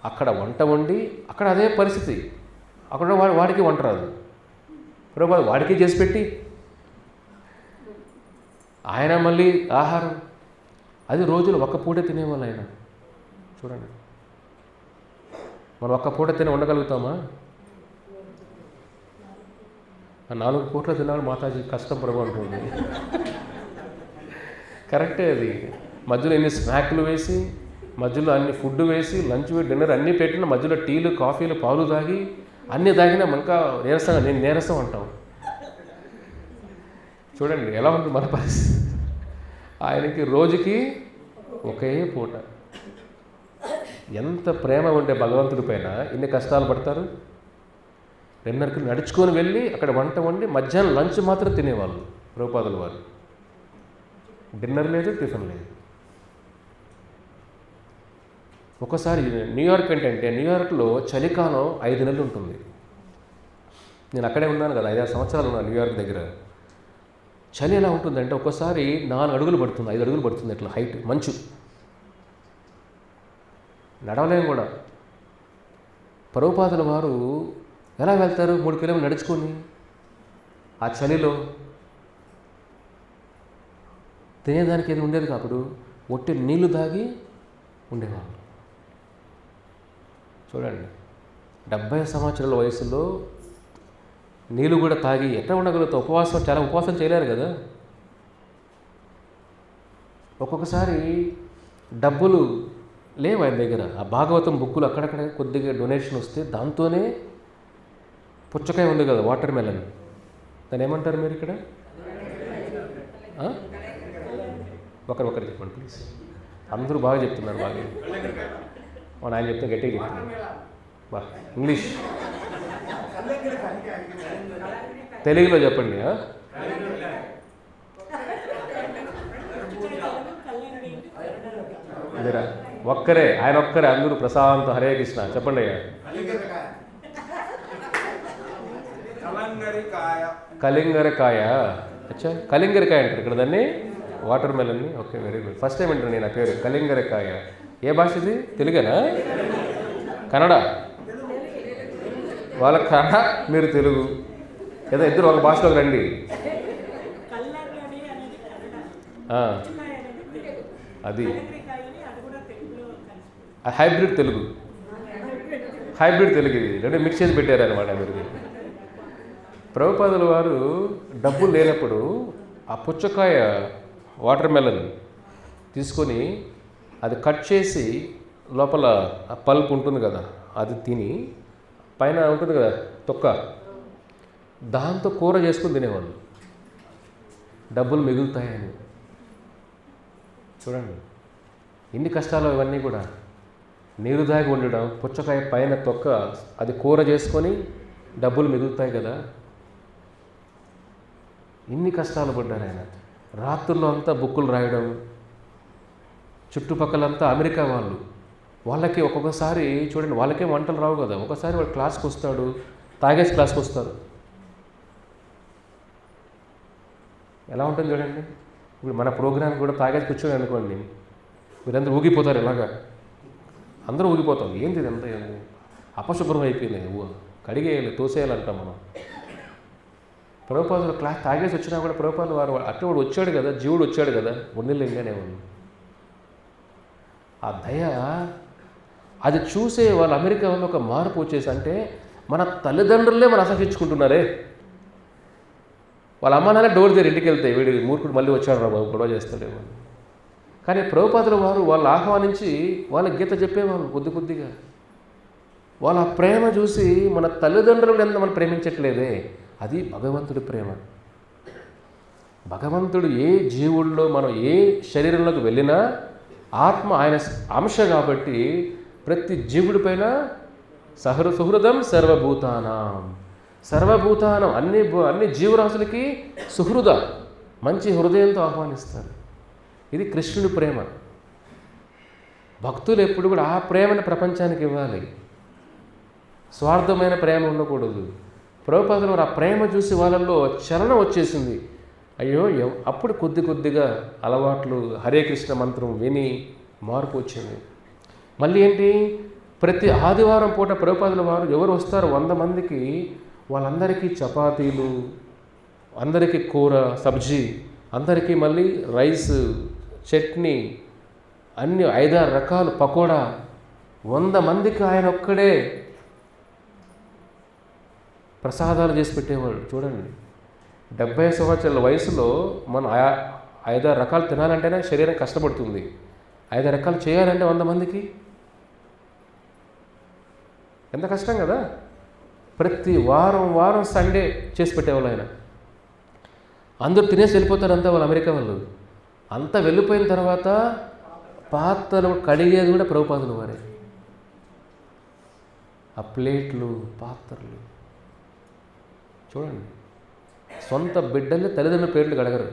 అక్కడ వంట వండి, అక్కడ అదే పరిస్థితి. అక్కడ వాడికి వంట రాదు, ప్రభుపాదులు వాడికి చేసి పెట్టి ఆయన మళ్ళీ ఆహారం అది రోజులు 1 పూట తినేవాళ్ళు ఆయన. చూడండి, మనం 1 పూట తిని ఉండగలుగుతామా? 4 పూటలు తినాలి మాతాజీ, కష్టం ప్రభు అంటుంది. కరెక్టే అది. మధ్యలో ఎన్ని స్నాక్లు వేసి, మధ్యలో అన్ని ఫుడ్ వేసి, లంచ్ డిన్నర్ అన్నీ పెట్టిన, మధ్యలో టీలు, కాఫీలు, పాలు తాగి అన్నీ తాగినా ఇంకా నీరసంగా, నేను నీరసం అంటాం. చూడండి ఎలా ఉంటుంది మన పరిస్థితి. ఆయనకి రోజుకి ఒకే పూట. ఎంత ప్రేమ ఉండే భగవంతుడి పైన ఇన్ని కష్టాలు పడతారు. 2.5 నడుచుకొని వెళ్ళి అక్కడ వంట వండి మధ్యాహ్నం లంచ్ మాత్రం తినేవాళ్ళు ప్రభుపాదుల వారు. డిన్నర్ లేదు, టిఫిన్ లేదు. ఒకసారి న్యూయార్క్ ఏంటంటే, న్యూయార్క్లో చలికాలం 5 నెలలు ఉంటుంది. నేను అక్కడే ఉన్నాను కదా, 5-6 సంవత్సరాలు ఉన్నాను న్యూయార్క్ దగ్గర. చలి ఎలా ఉంటుందంటే ఒక్కోసారి 4 అడుగులు పడుతుంది, 5 అడుగులు పడుతుంది ఇట్లా హైట్, మంచు, నడవలేము కూడా. ప్రభుపాదుల వారు ఎలా వెళ్తారు? 3 కిలోమీటర్లు నడుచుకొని ఆ చలిలో. తినేదానికి ఏది ఉండేది కాదు, ఒట్టి నీళ్లు తాగి ఉండేవాళ్ళు. చూడండి, 70 సంవత్సరాల వయసులో నీళ్ళు కూడా తాగి ఎట్లా ఉండగలుగుతా? ఉపవాసం, చాలా ఉపవాసం చేయలేరు కదా. ఒక్కొక్కసారి డబ్బులు లేవు ఆయన దగ్గర. ఆ భాగవతం బుక్కులు అక్కడక్కడ కొద్దిగా డొనేషన్ వస్తే దాంతోనే, పుచ్చకాయ ఉంది కదా, వాటర్ మెలన్, దాన్ని ఏమంటారు మీరు ఇక్కడ? ఒకరు చెప్పండి ప్లీజ్. అందరూ బాగా చెప్తున్నారు, బాగా. ఆయన చెప్తే గట్టిగా చెప్తున్నారు. బా ఇంగ్లీష్, తెలుగులో చెప్పండి. మీరా ఒక్కరే, ఆయన ఒక్కరే, అందరూ ప్రశాంత హరే కృష్ణ చెప్పండి అయ్యా. కలింగరకాయ. అచ్చా, కలింగరకాయ అంటారు ఇక్కడ దాన్ని, వాటర్ మెలన్ని. Okay, very good. First time వింటాను నేను ఆ పేరు, కలింగరకాయ. ఏ భాష ఇది? తెలుగేనా? కన్నడ? వాళ్ళ కన్నడ, మీరు తెలుగు, ఏదో ఇద్దరు ఒక భాషలోకి రండి. అది హైబ్రిడ్ తెలుగు, హైబ్రిడ్ తెలుగు ఇది, రెండు మిక్స్ చేసి పెట్టారనమాట మీరు. ప్రభుపాదుల వారు డబ్బులు లేనప్పుడు ఆ పుచ్చకాయ, వాటర్ మెలన్ తీసుకొని అది కట్ చేసి లోపల ఆ పల్ప్ ఉంటుంది కదా, అది తిని పైన ఉంటుంది కదా తొక్క, దాంతో కూర చేసుకుని తినేవాళ్ళు, డబ్బులు మిగులుతాయని. చూడండి ఎన్ని కష్టాలు ఇవన్నీ కూడా. నీరు దాగి ఉండడం, పుచ్చకాయ పైన తొక్క, అది కూర చేసుకొని డబ్బులు మిగులుతాయి కదా. ఇన్ని కష్టాలు పడ్డారు ఆయన. రాత్రుల్లో అంతా బుక్కులు రాయడం. చుట్టుపక్కలంతా అమెరికా వాళ్ళు, వాళ్ళకి ఒక్కొక్కసారి చూడండి, వాళ్ళకేం వంటలు రావు కదా, ఒకసారి వాడు క్లాస్కి వస్తాడు, తాగేసి క్లాస్కి వస్తారు. ఎలా ఉంటుంది చూడండి. ఇప్పుడు మన ప్రోగ్రామ్ కూడా తాగేసి కూర్చొని అనుకోండి, మీరందరూ ఊగిపోతారు. ఇలాగా అందరూ ఊగిపోతాం. ఏంది ఇదంతా, ఏంది అపశుభ్రం అయిపోయినాయి, కడిగేయాలి, తోసేయాలంటాం మనం. ప్రభుపాదులు క్లాస్ తాగేసి వచ్చినా కూడా ప్రభుపాదులు వారు అట్లవాడు వచ్చాడు కదా, జీవుడు వచ్చాడు కదా, ఉండలేంగానే ఉంది. ఆ దయ అది చూసే వాళ్ళు అమెరికా వాళ్ళు ఒక మార్పు వచ్చేసి, అంటే మన తల్లిదండ్రులే మనం అసహించుకుంటున్నారే. వాళ్ళ అమ్మ నాన్న డోర్ దగ్గర ఇంటికి వెళ్తాయి, వీడి మూర్ఖుడు మళ్ళీ వచ్చాడు రా బాబు, గొడవ చేస్తాడేమో. కానీ ప్రభుపాదుల వారు వాళ్ళు ఆహ్వానించి వాళ్ళ గీత చెప్పేవాళ్ళు కొద్ది కొద్దిగా. వాళ్ళ ప్రేమ చూసి మన తల్లిదండ్రులు ఎంత మనం ప్రేమించట్లేదే, అది భగవంతుడి ప్రేమ. భగవంతుడు ఏ జీవుల్లో మనం ఏ శరీరంలోకి వెళ్ళినా ఆత్మ ఆయన అంశ కాబట్టి ప్రతి జీవుడి పైన సుహృదం సర్వభూతానం, సర్వభూతానం అన్ని జీవరాశులకి సుహృద, మంచి హృదయంతో ఆహ్వానిస్తారు. ఇది కృష్ణుడి ప్రేమ. భక్తులు ఎప్పుడు కూడా ఆ ప్రేమను ప్రపంచానికి ఇవ్వాలి. స్వార్థమైన ప్రేమ ఉండకూడదు. ప్రభుపాదుల వారు ఆ ప్రేమ చూసి వాళ్ళల్లో చలనం వచ్చేసింది. అయ్యో, అప్పుడు కొద్ది కొద్దిగా అలవాట్లు, హరే కృష్ణ మంత్రం విని మార్పు వచ్చింది. మళ్ళీ ఏంటి, ప్రతి ఆదివారం పూట ప్రభుపాదుల వారు ఎవరు వస్తారో 100 మందికి వాళ్ళందరికీ చపాతీలు, అందరికీ కూర సబ్జీ, అందరికీ మళ్ళీ రైస్, చట్నీ, అన్ని 5-6 రకాలు పకోడా, 100 మందికి ఆయన ఒక్కడే ప్రసాదాలు చేసి పెట్టేవాడు. చూడండి, 70 సంవత్సరాల వయసులో మనం 5-6 రకాలు తినాలంటేనే శరీరం కష్టపడుతుంది. 5 రకాలు చేయాలంటే 100 మందికి ఎంత కష్టం కదా. ప్రతి వారం సండే చేసి పెట్టేవాళ్ళు ఆయన. అందరూ తినేసి వెళ్ళిపోతారు అంతా వాళ్ళు అమెరికా వాళ్ళు. అంతా వెళ్ళిపోయిన తర్వాత పాత్రలు కడిగేది కూడా ప్రభుపాదుల వారే. ఆ ప్లేట్లు, పాత్రలు చూడండి, సొంత బిడ్డల్ని తల్లిదండ్రుల ప్లేట్లు కడగరు.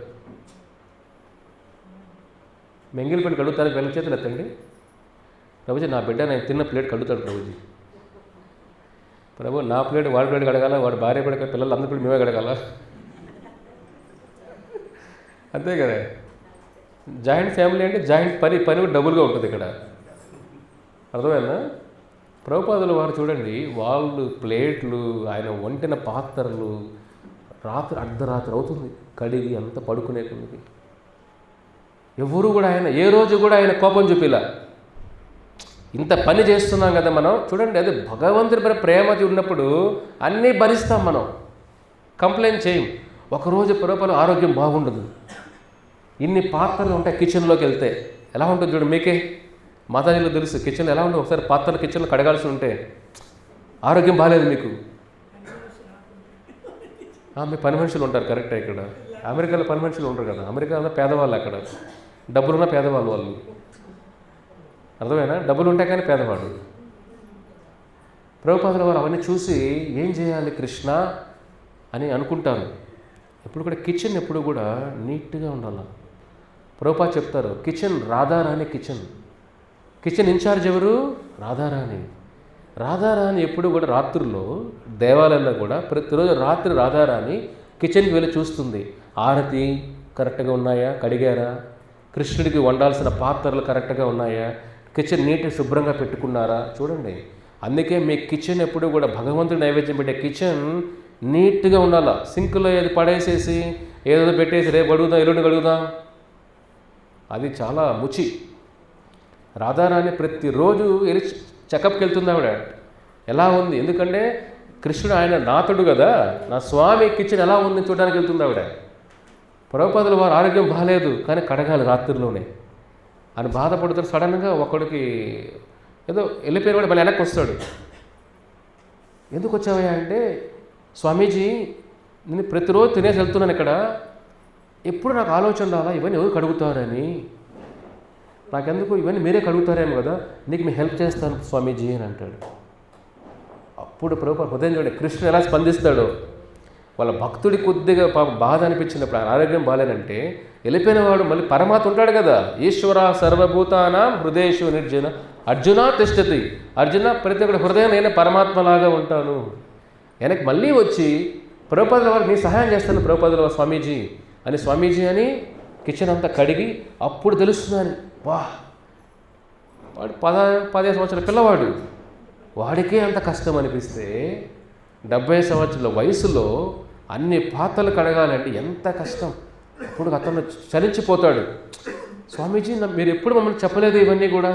మెంగిలి ప్లేట్ కడుగుతానికి వెళ్ళ చేతులు ఎత్తండి, ప్రభుజీ నా బిడ్డ నేను తిన్న ప్లేట్ కడుగుతాడు ప్రభుజీ. ప్రభు నా ప్లేట్ వాడి ప్లేట్ కడగాల, వాడు భార్య పడక పిల్లలు అందరి ప్లేట్ మేమే కడగాల, అంతే కదా. జాయింట్ ఫ్యామిలీ అంటే జాయింట్ పని కూడా డబుల్గా ఉంటుంది ఇక్కడ, అర్థమైందా. ప్రభుపాదుల వారు చూడండి, వాళ్ళు ప్లేట్లు, ఆయన వంటిన పాత్రలు రాత్రి అర్ధరాత్రి అవుతుంది కడిగి అంత పడుకునే కొద్దికి. ఎవరు కూడా ఆయన ఏ రోజు కూడా ఆయన కోపం చూపిలా. ఇంత పని చేస్తున్నాం కదా మనం, చూడండి, అదే భగవంతుడి ప్రేమది ఉన్నప్పుడు అన్నీ భరిస్తాం మనం, కంప్లైంట్ చేయం. ఒకరోజు ప్రభుపాదుల ఆరోగ్యం బాగుండదు, ఇన్ని పాత్రలు ఉంటాయి కిచెన్లోకి వెళ్తే ఎలా ఉంటుంది చూడండి. మీకే మాతాజీలో తెలుసు కిచెన్ ఎలా ఉంటుంది. ఒకసారి పాత్రలు కిచెన్లో కడగాల్సి ఉంటే ఆరోగ్యం బాగాలేదు మీకు, మీ పని మనుషులు ఉంటారు కరెక్టే. ఇక్కడ అమెరికాలో పని మనుషులు ఉంటారు కదా, అమెరికాలో పేదవాళ్ళు, అక్కడ డబ్బులున్న పేదవాళ్ళు వాళ్ళు, అర్థమైనా, డబ్బులు ఉంటాయి కానీ పేదవాడు. ప్రభుపాదుల వారు అవన్నీ చూసి ఏం చేయాలి కృష్ణ అని అనుకుంటారు. ఎప్పుడు కూడా కిచెన్ ఎప్పుడు కూడా నీట్గా ఉండాలి. ప్రభుపాదు చెప్తారు, కిచెన్ రాధారాణి కిచెన్ ఇన్ఛార్జ్ ఎవరు? రాధారాణి. రాధారాణి ఎప్పుడు కూడా రాత్రుల్లో దేవాలయంలో కూడా ప్రతిరోజు రాత్రి రాధారాణి కిచెన్కి వెళ్ళి చూస్తుంది. ఆరతి కరెక్ట్గా ఉన్నాయా, కడిగారా, కృష్ణుడికి వండాల్సిన పాత్రలు కరెక్ట్గా ఉన్నాయా, కిచెన్ నీట్గా శుభ్రంగా పెట్టుకున్నారా. చూడండి, అందుకే మీ కిచెన్ ఎప్పుడు కూడా భగవంతుడి నైవేద్యం పెట్టే కిచెన్ నీట్గా ఉండాలా. సింకులో ఏది పడేసేసి ఏదో పెట్టేసి రేపు అడుగుదాం ఎల్లుండి అడుగుదాం, అది చాలా ముచి. రాధారాణి ప్రతిరోజు వెళ్ళి చెకప్కి వెళ్తుంది ఆవిడ, ఎలా ఉంది, ఎందుకంటే కృష్ణుడు ఆయన నాథుడు కదా, నా స్వామి కిచెన్ ఎలా ఉంది చూడడానికి వెళ్తుంది ఆవిడ. ప్రభుపాదుల వారు ఆరోగ్యం బాగాలేదు కానీ కడగాలి రాత్రిలోనే అని బాధపడుతారు. సడన్గా ఒకడికి ఏదో వెళ్ళిపోయిన వాడు మళ్ళీ వెనక్కి వస్తాడు. ఎందుకు వచ్చావయ్యా అంటే, స్వామీజీ నేను ప్రతిరోజు తినేసి వెళ్తున్నాను, ఇక్కడ ఎప్పుడు నాకు ఆలోచన రాలా ఇవన్నీ ఎవరు కడుగుతారని, నాకెందుకు ఇవన్నీ మీరే కడుగుతారేమో కదా, నీకు మీ హెల్ప్ చేస్తాను స్వామీజీ అని అంటాడు. అప్పుడు ప్రభుపాద హృదయం చూడండి కృష్ణుడు ఎలా స్పందిస్తాడో. వాళ్ళ భక్తుడి కొద్దిగా బాధ అనిపించినప్పుడు ఆరోగ్యం బాగాలేనంటే వెళ్ళిపోయిన వాడు మళ్ళీ పరమాత్మ ఉంటాడు కదా, ఈశ్వర సర్వభూతానాం హృదయేషు నిర్జన అర్జున తిష్టతి, అర్జున ప్రతి ఒక్కటి హృదయం నేను పరమాత్మలాగా ఉంటాను. వెనక్కి మళ్ళీ వచ్చి ప్రభుపాదుల వారు నీ సహాయం చేస్తాను ప్రభుపాదుల స్వామీజీ, అని స్వామీజీ అని కిచెన్ అంతా కడిగి అప్పుడు తెలుస్తుందని. వా, వాడు 15 సంవత్సరాల పిల్లవాడు, వాడికే అంత కష్టం అనిపిస్తే 70 సంవత్సరాల వయసులో అన్ని పాత్రలు కడగాలంటే ఎంత కష్టం. అప్పుడు అతను చలించిపోతాడు. స్వామీజీ మీరు ఎప్పుడు మమ్మల్ని చెప్పలేదు ఇవన్నీ కూడా.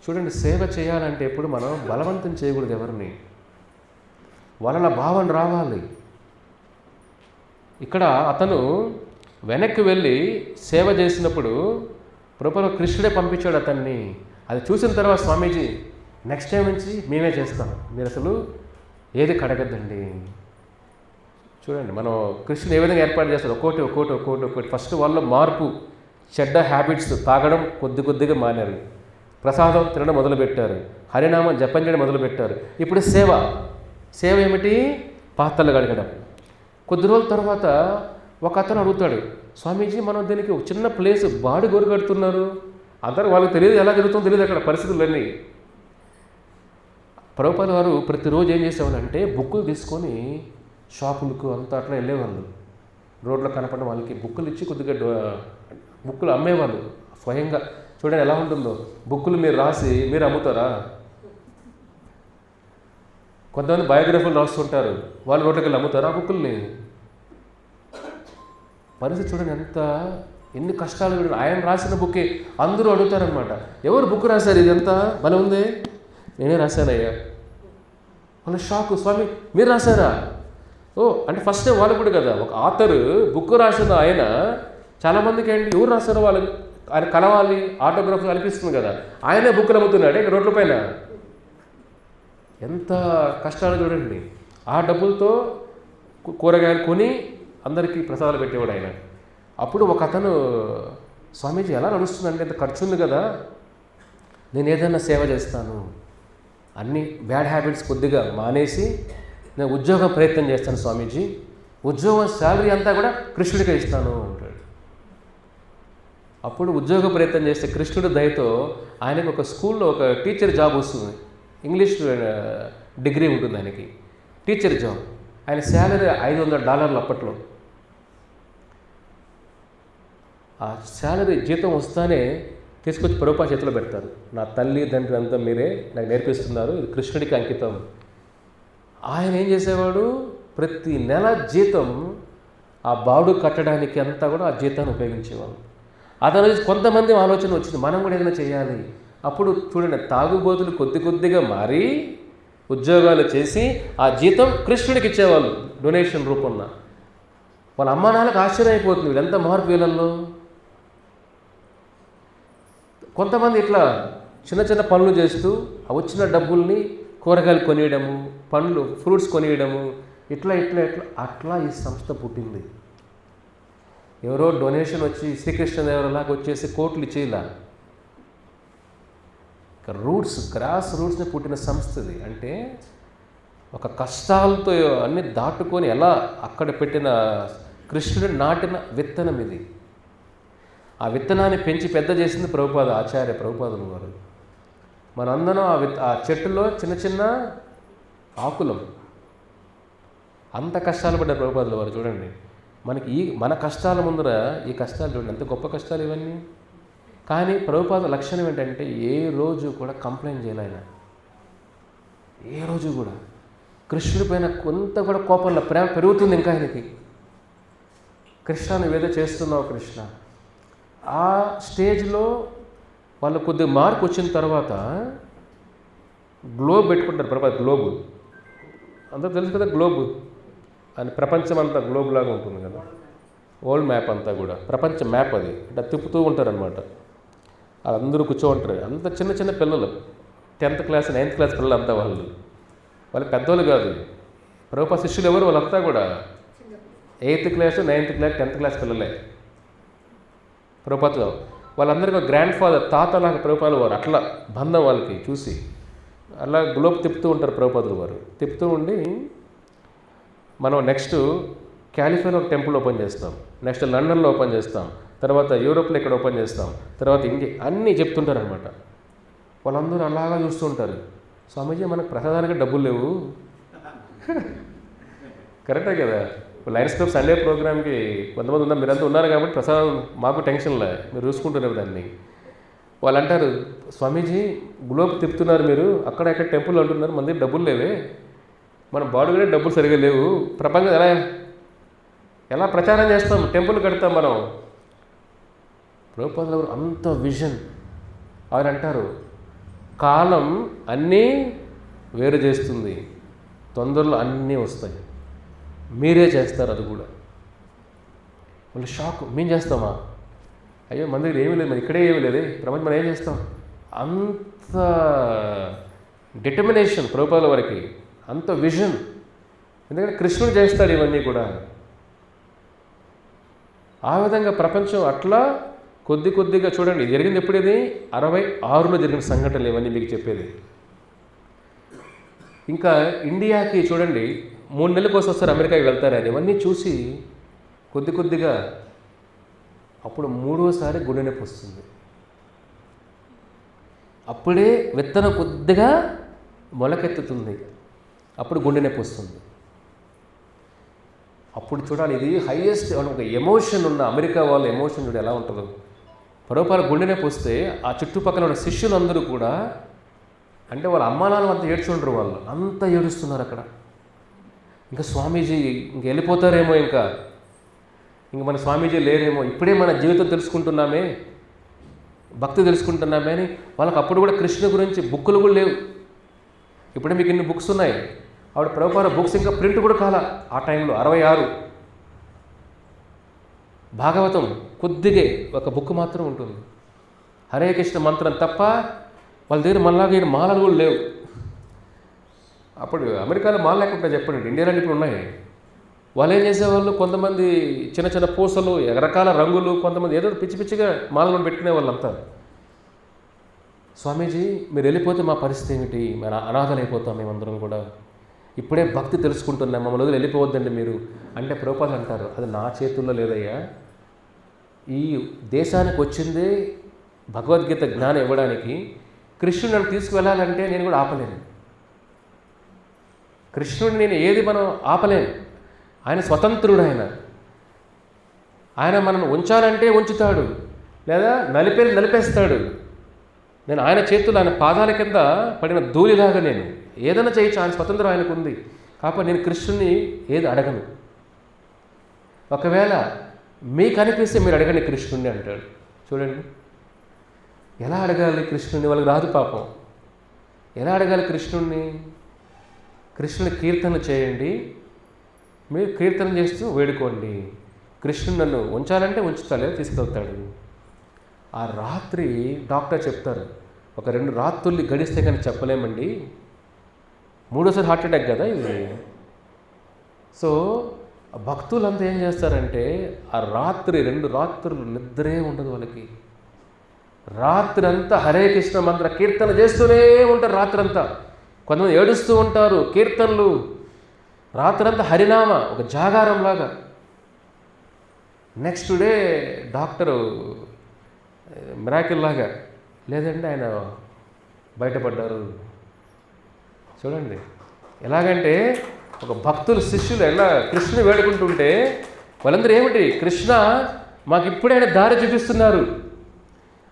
చూడండి, సేవ చేయాలంటే ఎప్పుడు మనం బలవంతం చేయకూడదు ఎవరిని, వాళ్ళ భావన రావాలి. ఇక్కడ అతను వెనక్కి వెళ్ళి సేవ చేసినప్పుడు ప్రభువు కృష్ణుడే పంపించాడు అతన్ని. అది చూసిన తర్వాత స్వామీజీ నెక్స్ట్ టైం నుంచి మేమే చేస్తాం, మీరు అసలు ఏది కడగద్దండి. చూడండి, మనం కృష్ణుడు ఏ విధంగా ఏర్పాటు చేస్తారు, ఒక్కోటి. ఫస్ట్ వాళ్ళు మార్పు, చెడ్డ హ్యాబిట్స్, తాగడం కొద్దిగా మానేరు, ప్రసాదం తినడం మొదలుపెట్టారు, హరినామం జపం చేయడం మొదలుపెట్టారు. ఇప్పుడు సేవ ఏమిటి? పాత్రలు కడగడం. కొద్ది రోజుల తర్వాత ఒక అతను అడుగుతాడు, స్వామీజీ మనం దీనికి ఒక చిన్న ప్లేస్ బాడి గోరు కడుతున్నారు, అందరూ వాళ్ళకి తెలియదు, ఎలా జరుగుతుందో తెలియదు అక్కడ పరిస్థితులన్నీ. ప్రభుపాద వారు ప్రతిరోజు ఏం చేసేవాళ్ళంటే బుక్కులు తీసుకొని షాపులకు అంతా అట్లా వెళ్ళేవాళ్ళు. రోడ్లో కనపడిన వాళ్ళకి బుక్కులు ఇచ్చి కొద్దిగా బుక్కులు అమ్మేవాళ్ళు స్వయంగా. చూడండి ఎలా ఉంటుందో, బుక్కులు మీరు రాసి మీరు అమ్ముతారా? కొంతమంది బయోగ్రఫీలు రాస్తుంటారు, వాళ్ళు రోడ్లకి వెళ్ళి అమ్ముతారా బుక్కుల్ని? పరిస్థితి చూడండి ఎన్ని కష్టాలు. ఆయన రాసిన బుక్కే అందరూ అడుగుతారనమాట, ఎవరు బుక్ రాశారు, ఇదంతా భలే ఉంది, నేనే రాశానయ్యా. వాళ్ళ షాకు, స్వామి మీరు రాశారా? ఓ అంటే ఫస్ట్ టైం వాళ్ళు కూడా కదా, ఒక ఆథర్ బుక్ రాసిన ఆయన చాలామందికి ఏంటి ఎవరు రాశారో వాళ్ళు ఆయన కలవాలి, ఆటోగ్రాఫ్ కనిపిస్తుంది కదా, ఆయనే బుక్కులు అమ్ముతున్నాడు ఇక రోడ్ల పైన. ఎంత కష్టాలు చూడండి. ఆ డబ్బులతో కూరగాయలు కొని అందరికీ ప్రసాదాలు పెట్టేవాడు ఆయన. అప్పుడు ఒక అతను, స్వామీజీ ఎలా నడుస్తుందంటే ఇంత ఖర్చు ఉంది కదా, నేను ఏదైనా సేవ చేస్తాను, అన్ని బ్యాడ్ హ్యాబిట్స్ కొద్దిగా మానేసి నేను ఉద్యోగం ప్రయత్నం చేస్తాను స్వామీజీ, ఉద్యోగం శాలరీ అంతా కూడా కృష్ణుడికే ఇస్తాను అంటాడు. అప్పుడు ఉద్యోగ ప్రయత్నం చేస్తే కృష్ణుడి దయతో ఆయనకు ఒక స్కూల్లో ఒక టీచర్ జాబ్ వస్తుంది, ఇంగ్లీష్ డిగ్రీ ఉంటుంది ఆయనకి, టీచర్ జాబ్. ఆయన శాలరీ $500 అప్పట్లో. ఆ శాలరీ జీతం వస్తానే తీసుకొచ్చి ప్రభుపాద చేతిలో పెడతారు, నా తల్లి తండ్రి అంతా మీరే నాకు నేర్పిస్తున్నారు, ఇది కృష్ణుడికి అంకితం. ఆయన ఏం చేసేవాడు, ప్రతి నెల జీతం ఆ బాడు కట్టడానికి అంతా కూడా ఆ జీతాన్ని ఉపయోగించేవాడు. అతను కొంతమంది ఆలోచన వచ్చింది, మనం కూడా ఏదైనా చేయాలి. అప్పుడు చూడండి, తాగుబోతులు కొద్దిగా మారి ఉద్యోగాలు చేసి ఆ జీతం కృష్ణుడికి ఇచ్చేవాళ్ళు డొనేషన్ రూపంలో. వాళ్ళ అమ్మా నాన్నలకు ఆశ్చర్యం అయిపోతుంది, వీళ్ళంతా మార్పు వీళ్ళల్లో. కొంతమంది ఇట్లా చిన్న పనులు చేస్తూ ఆ వచ్చిన డబ్బుల్ని కూరగాయలు కొనియడము, పండ్లు ఫ్రూట్స్ కొనియడము, ఇట్లా అట్లా ఈ సంస్థ పుట్టింది. ఎవరో డొనేషన్ వచ్చి శ్రీకృష్ణదేవరాయలాగా వచ్చేసి కోట్లు ఇచ్చేలా, గ్రాస్ రూట్స్ని పుట్టిన సంస్థ ఇది. అంటే ఒక కష్టాలతో అన్ని దాటుకొని ఎలా అక్కడ పెట్టిన కృష్ణుడు నాటిన విత్తనం ఇది. ఆ విత్తనాన్ని పెంచి పెద్ద చేసింది ప్రభుపాద, ఆచార్య ప్రభుపాదులు వారు. మనందరం ఆ చెట్టులో చిన్న ఆకులం. అంత కష్టాలు పడ్డారు ప్రభుపాదులు వారు. చూడండి, మనకి మన కష్టాల ముందర ఈ కష్టాలు చూడండి, ఎంత గొప్ప కష్టాలు ఇవన్నీ. కానీ ప్రభుపాద లక్షణం ఏంటంటే ఏ రోజు కూడా కంప్లైంట్ చేయలే ఆయన. ఏ రోజు కూడా కృష్ణుడి పైన కొంత కూడా కోపంలో ప్రేమ పెరుగుతుంది ఇంకా ఆయనకి. కృష్ణ నువ్వేదో చేస్తున్నావు కృష్ణ. ఆ స్టేజ్లో వాళ్ళు కొద్దిగా మార్పు వచ్చిన తర్వాత గ్లోబ్ పెట్టుకుంటారు ప్రభుపాద. గ్లోబ్ అందరూ తెలుసు కదా, గ్లోబ్ అని ప్రపంచం అంతా గ్లోబ్ లాగా ఉంటుంది కదా, వరల్డ్ మ్యాప్ అంతా కూడా ప్రపంచ మ్యాప్ అది. అంటే తిప్పుతూ ఉంటారనమాట. అందరూ కూర్చోంటారు. అంత చిన్న పిల్లలు, 10th క్లాస్ 9th క్లాస్ పిల్లలు అంతా వాళ్ళు పెద్దోళ్ళు కాదు. ప్రభుపాద శిష్యులు ఎవరు వాళ్ళంతా కూడా 8th class 9th class 10th class పిల్లలే. ప్రభుపాద వాళ్ళందరికీ గ్రాండ్ ఫాదర్, తాతలాగా ప్రభుపాదులు వారు. అట్లా బంధం వాళ్ళకి చూసి అలా గ్లోబ్ తిప్పుతూ ఉంటారు ప్రభుపాదులు వారు. తిప్పుతూ ఉండి మనం నెక్స్ట్ కాలిఫోర్నియాలో ఒక టెంపుల్ ఓపెన్ చేస్తాం, నెక్స్ట్ లండన్లో ఓపెన్ చేస్తాం, తర్వాత యూరోప్లో ఇక్కడ ఓపెన్ చేస్తాం, తర్వాత ఇండియా అన్నీ చెప్తుంటారనమాట. వాళ్ళందరూ అలాగా చూస్తుంటారు. స్వామీజీ మనకు ప్రసాదానికి డబ్బులు లేవు. కరెక్టే కదా, లయన్స్ క్లబ్ సండే ప్రోగ్రామ్కి కొంతమంది ఉన్నారు, మీరంతా ఉన్నారు కాబట్టి ప్రసాదం మాకు టెన్షన్లే, మీరు చూసుకుంటున్నారు దాన్ని. వాళ్ళు అంటారు, స్వామీజీ గ్లోబ్ తిప్పుతున్నారు మీరు, అక్కడ ఎక్కడ టెంపుల్ అంటున్నారు, మన దగ్గర డబ్బులు లేవే, మన బాడీలోనే డబ్బులు సరిగా లేవు, ప్రపంచం ఎలా ప్రచారం చేస్తాం, టెంపుల్ కడతాం మనం. ప్రభుపాదుల వారు అంత విజన్. ఆయన అంటారు, కాలం అన్నీ వేరు చేస్తుంది, తొందరలో అన్నీ వస్తాయి, మీరే చేస్తారు అది కూడా. వాళ్ళు షాక్, మేము చేస్తామా? అయ్యో మన దగ్గర ఏమీ లేదు, మరి ఇక్కడే ఏమీ లేదు, ప్రపంచం మనం ఏం చేస్తాం? అంత డిటర్మినేషన్ ప్రభుపాదుల వారికి, అంత విజన్. ఎందుకంటే కృష్ణుడు చేస్తాడు ఇవన్నీ కూడా. ఆ విధంగా ప్రపంచం అట్లా కొద్ది కొద్దిగా చూడండి. జరిగింది ఎప్పుడు? ఇది 66లో జరిగిన సంఘటనలు ఇవన్నీ మీకు చెప్పేది. ఇంకా ఇండియాకి చూడండి 3 నెలల కోసం వస్తారు, అమెరికాకి వెళ్తారు. అది ఇవన్నీ చూసి కొద్ది కొద్దిగా అప్పుడు 3వసారి గుండె నొప్పి వస్తుంది. అప్పుడే విత్తనం కొద్దిగా మొలకెత్తుతుంది, అప్పుడు గుండె నొప్పి వస్తుంది. అప్పుడు చూడాలి, ఇది హైయెస్ట్ ఒక ఎమోషన్ ఉన్న అమెరికా వాళ్ళ ఎమోషన్ చూడ ఎలా ఉంటుందో. పరోపాల గుండె నొప్పి వస్తే ఆ చుట్టుపక్కల ఉన్న శిష్యులందరూ కూడా, అంటే వాళ్ళ అమ్మానాలు అంత ఏడ్చుండ్రు, వాళ్ళు అంత ఏడుస్తున్నారు అక్కడ. ఇంకా స్వామీజీ ఇంక వెళ్ళిపోతారేమో, ఇంక మన స్వామీజీ లేరేమో, ఇప్పుడే మన జీవితం తెలుసుకుంటున్నామే, భక్తి తెలుసుకుంటున్నామే అని వాళ్ళకి అప్పుడు కూడా కృష్ణ గురించి బుక్కులు కూడా లేవు. ఇప్పుడే మీకు ఇన్ని బుక్స్ ఉన్నాయి, ఆవిడ ప్రభుపాద బుక్స్ ఇంకా ప్రింట్ కూడా కాల ఆ టైంలో. 66 భాగవతం కొద్దిగే ఒక బుక్ మాత్రం ఉంటుంది, హరే కృష్ణ మంత్రం తప్ప. వాళ్ళ దగ్గర మనలాగా మాలలు కూడా లేవు. అప్పుడు అమెరికాలో మాల లేకుండా చెప్పండి, ఇండియాలో ఇప్పుడు ఉన్నాయి. వాళ్ళు ఏం చేసేవాళ్ళు, కొంతమంది చిన్న చిన్న పూసలు, రకరకాల రంగులు, కొంతమంది ఏదో పిచ్చి పిచ్చిగా మాలను పెట్టుకునే వాళ్ళంతా. స్వామీజీ మీరు వెళ్ళిపోతే మా పరిస్థితి ఏమిటి, మన అనాథలు అయిపోతాం మేమందరం కూడా, ఇప్పుడే భక్తి తెలుసుకుంటున్నాం, మమ్మల్ని వదిలి వెళ్ళిపోవద్దండి మీరు అంటే. ప్రభుపాదులు అంటారు, అది నా చేతుల్లో లేదయ్యా, ఈ దేశానికి వచ్చిందే భగవద్గీత జ్ఞానం ఇవ్వడానికి. కృష్ణుడు నన్ను తీసుకువెళ్ళాలంటే నేను కూడా ఆపలేను. కృష్ణుడిని నేను ఏది మనం ఆపలేను. ఆయన స్వతంత్రుడు. ఆయన మనల్ని ఉంచాలంటే ఉంచుతాడు, లేదా నలిపేస్తాడు. నేను ఆయన చేతులు, ఆయన పాదాల కింద పడిన ధూళిలాగా నేను ఏదైనా చేయొచ్చు. ఆయన స్వతంత్రం ఆయనకు ఉంది. కాబట్టి నేను కృష్ణుని ఏది అడగను. ఒకవేళ మీకు అనిపిస్తే మీరు అడగండి కృష్ణుడిని అంటాడు. చూడండి ఎలా అడగాలి కృష్ణుడిని, వాళ్ళకి రాదు పాపం. ఎలా అడగాలి కృష్ణుడిని? కృష్ణుని కీర్తన చేయండి, మీరు కీర్తన చేస్తూ వేడుకోండి. కృష్ణుడు నన్ను ఉంచాలంటే ఉంచుతాలే, తీసుకెళ్తాడు. ఆ రాత్రి డాక్టర్ చెప్తారు, ఒక 2 రాత్రులు గడిస్తే కానీ చెప్పలేమండి, 3వసారి హార్ట్ అటాక్ కదా ఇది. సో భక్తులంతా ఏం చేస్తారంటే, ఆ రాత్రి 2 రాత్రులు నిద్రే ఉండదు వాళ్ళకి. రాత్రి అంతా హరే కృష్ణ మంత్ర కీర్తన చేస్తూనే ఉంటారు రాత్రంతా. కొంతమంది ఏడుస్తూ ఉంటారు, కీర్తనలు రాత్రంతా హరినామ, ఒక జాగారంలాగా. నెక్స్ట్ డే డాక్టరు మిరాకిల్ లాగా, లేదంటే ఆయన బయటపడ్డారు. చూడండి ఎలాగంటే, ఒక భక్తులు శిష్యులు ఎలా కృష్ణుని వేడుకుంటుంటే వాళ్ళందరూ ఏమిటి, కృష్ణ మాకు ఇప్పుడే ఆయన దారి చూపిస్తున్నారు,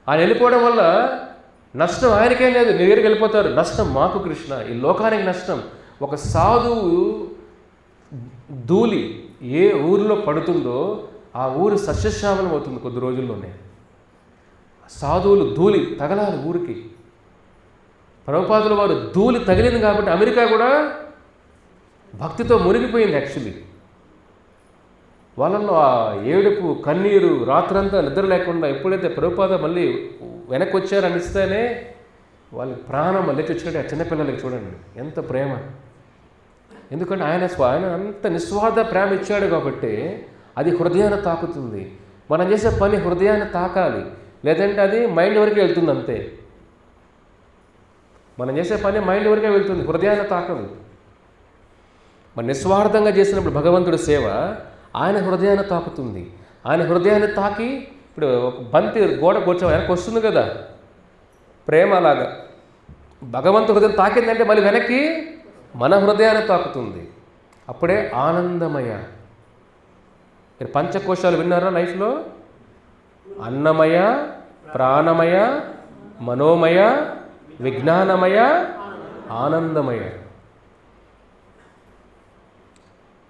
ఆయన వెళ్ళిపోవడం వల్ల నష్టం ఆయనకేం లేదు, నీ దగ్గరికి వెళ్ళిపోతారు, నష్టం మాకు కృష్ణ, ఈ లోకానికి నష్టం. ఒక సాధువు ధూళి ఏ ఊరిలో పడుతుందో ఆ ఊరు సస్యశ్యామలం అవుతుంది కొద్ది రోజుల్లోనే. సాధువులు ధూళి తగలాలి ఊరికి. ప్రభుపాదుల వారు ధూళి తగిలింది కాబట్టి అమెరికా కూడా భక్తితో మునిగిపోయింది. యాక్చువల్లీ వాళ్ళల్లో ఆ ఏడుపు, కన్నీరు, రాత్రంతా నిద్ర లేకుండా ఎప్పుడైతే ప్రభుపాద మళ్ళీ వెనక్కి వచ్చారనిస్తేనే వాళ్ళ ప్రాణం మళ్ళీ వచ్చినట్టు. ఆ చిన్నపిల్లలకి చూడండి ఎంత ప్రేమ. ఎందుకంటే ఆయన అంత నిస్వార్థ ప్రేమ ఇచ్చాడు కాబట్టి అది హృదయాన్ని తాకుతుంది. మనం చేసే పని హృదయాన్ని తాకాలి, లేదంటే అది మైండ్ వరకే వెళ్తుంది అంతే. మనం చేసే పని మైండ్ వరకే వెళ్తుంది, హృదయాన్ని తాకదు. మన నిస్వార్థంగా చేసినప్పుడు భగవంతుడి సేవ ఆయన హృదయాన్ని తాకుతుంది. ఆయన హృదయాన్ని తాకి, ఇప్పుడు ఒక బంతి గోడ కూర్చో వెనక్కి వస్తుంది కదా, ప్రేమ అలాగా భగవంతుడి హృదయం తాకిందంటే మళ్ళీ వెనక్కి మన హృదయాన్ని తాకుతుంది. అప్పుడే ఆనందమయ. మీరు పంచకోశాలు విన్నారా లైఫ్లో? అన్నమయ, ప్రాణమయ, మనోమయ, విజ్ఞానమయ, ఆనందమయ.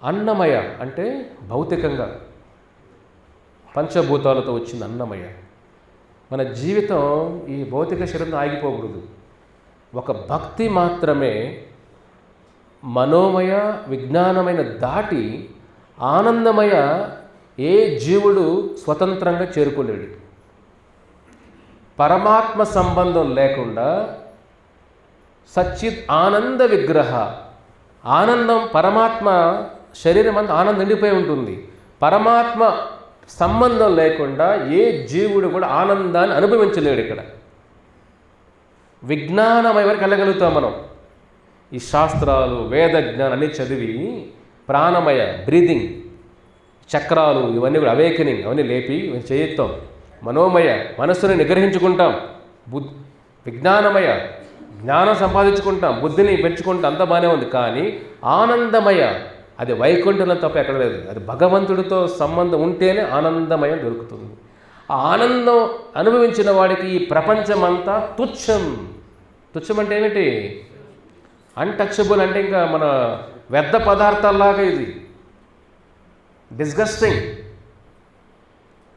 అన్నమయ అంటే భౌతికంగా పంచభూతాలతో వచ్చింది అన్నమయ. మన జీవితం ఈ భౌతిక శరీరంలో ఆగిపోకూడదు. ఒక భక్తి మాత్రమే మనోమయ, విజ్ఞానమైన దాటి ఆనందమయ ఏ జీవుడు స్వతంత్రంగా చేరుకోలేడు. పరమాత్మ సంబంధం లేకుండా సచ్చిత్ ఆనంద విగ్రహ, ఆనందం పరమాత్మ శరీరం అంతా ఆనందం నిండిపోయి ఉంటుంది. పరమాత్మ సంబంధం లేకుండా ఏ జీవుడు కూడా ఆనందాన్ని అనుభవించలేడు. ఇక్కడ విజ్ఞానమయ వరకు వెళ్ళగలుగుతాం మనం. ఈ శాస్త్రాలు, వేద జ్ఞానం అన్నీ చదివి ప్రాణమయ, బ్రీదింగ్, చక్రాలు ఇవన్నీ కూడా అవేకనింగ్ అవన్నీ లేపి చేయిస్తాం. మనోమయ, మనస్సుని నిగ్రహించుకుంటాం. విజ్ఞానమయ, జ్ఞానం సంపాదించుకుంటాం, బుద్ధిని పెంచుకుంటాం, అంతా బాగానే ఉంది. కానీ ఆనందమయ అది వైకుంఠంలో తప్ప ఎక్కడ లేదు. అది భగవంతుడితో సంబంధం ఉంటేనే ఆనందమయం దొరుకుతుంది. ఆ ఆనందం అనుభవించిన వాడికి ఈ ప్రపంచమంతా తుచ్చం. తుచ్చం అంటే ఏమిటి? అన్టచబుల్ అంటే ఇంకా మన వ్యర్థ పదార్థాల్లాగా ఇది డిస్గస్టింగ్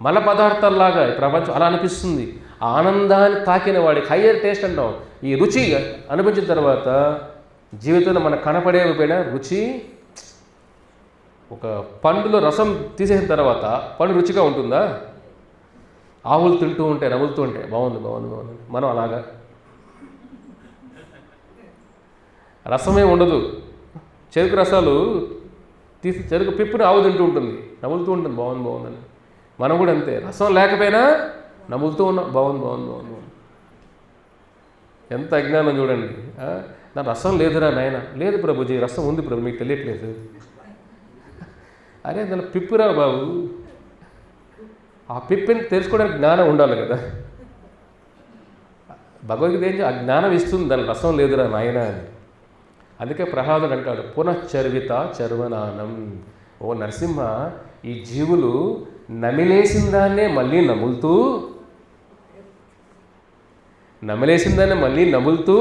మల పదార్థాల్లాగా ఈ ప్రపంచం అలా అనిపిస్తుంది. ఆ ఆనందాన్ని తాకిన వాడికి హయ్యర్ టేస్ట్ అంటాం. ఈ రుచి అనిపించిన తర్వాత జీవితంలో మనకు కనపడేపోయిన రుచి, ఒక పండులో రసం తీసేసిన తర్వాత పండు రుచిగా ఉంటుందా? ఆవులు తింటూ ఉంటే, నవ్వులుతూ ఉంటే బాగుంది బాగుంది బాగుంది. మనం అలాగా రసమే ఉండదు. చెరుకు రసాలు తీసి చెరుకు పిప్పుని ఆవు తింటూ ఉంటుంది, నవ్వులుతూ ఉంటుంది బాగుంది బాగుందని. మనం కూడా అంతే, రసం లేకపోయినా నవ్వులుతూ ఉన్నాం బాగుంది బాగుంది బాగుంది. ఎంత అజ్ఞానం చూడండి. నా రసం లేదురా నాయన. లేదు ప్రభుజీ, రసం ఉంది ప్రభు, మీకు తెలియట్లేదు. అరే దాని పిప్పురా బాబు. ఆ పిప్పిని తెలుసుకోవడానికి జ్ఞానం ఉండాలి కదా. భగవద్గీత ఏం ఆ జ్ఞానం ఇస్తుంది, దాని రసం లేదురా నాయన అని. అందుకే ప్రహ్లాదుడు అంటాడు, పునశ్చర్విత చర్వనానం. ఓ నరసింహ, ఈ జీవులు నమిలేసిన దాన్నే మళ్ళీ నములుతూ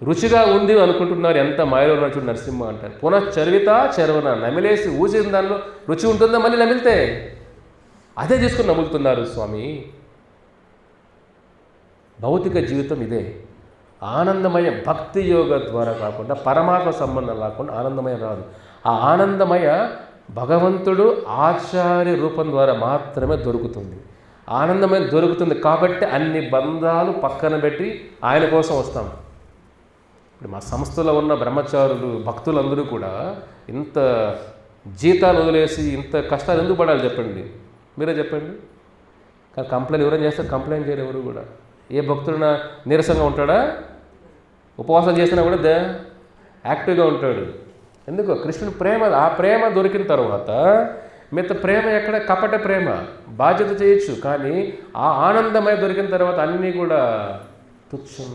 రుచిగా ఉంది అనుకుంటున్నారు. ఎంత మాయలో ఉన్న చూడు నరసింహ అంటారు. పునశ్చర్విత చర్వన, నమిలేసి ఊసిన దానిలో రుచి ఉంటుందా మళ్ళీ నమిలితే? అదే తీసుకుని నములుతున్నారు స్వామి. భౌతిక జీవితం ఇదే. ఆనందమయ భక్తి యోగ ద్వారా కాకుండా, పరమాత్మ సంబంధం లేకుండా ఆనందమయం రాదు. ఆ ఆనందమయ భగవంతుడు ఆచార్య రూపం ద్వారా మాత్రమే దొరుకుతుంది. ఆనందమయం దొరుకుతుంది కాబట్టి అన్ని బంధాలు పక్కన పెట్టి ఆయన కోసం వస్తాం. ఇప్పుడు మా సంస్థలో ఉన్న బ్రహ్మచారులు, భక్తులందరూ కూడా ఇంత జీతాలు వదిలేసి ఇంత కష్టాలు ఎందుకు పడాలి చెప్పండి? మీరే చెప్పండి. కానీ కంప్లైంట్ ఎవరైనా చేస్తారు? కంప్లైంట్ చేయరు ఎవరు కూడా. ఏ భక్తుడు నీరసంగా ఉంటాడా? ఉపవాసం చేసినా కూడా యాక్టివ్గా ఉంటాడు. ఎందుకు? కృష్ణుని ప్రేమ. ఆ ప్రేమ దొరికిన తర్వాత మిగతా ప్రేమ ఎక్కడ? కపట ప్రేమ, బాధ్యత చేయొచ్చు. కానీ ఆ ఆనందమయ దొరికిన తర్వాత అన్నీ కూడా తుచ్చం.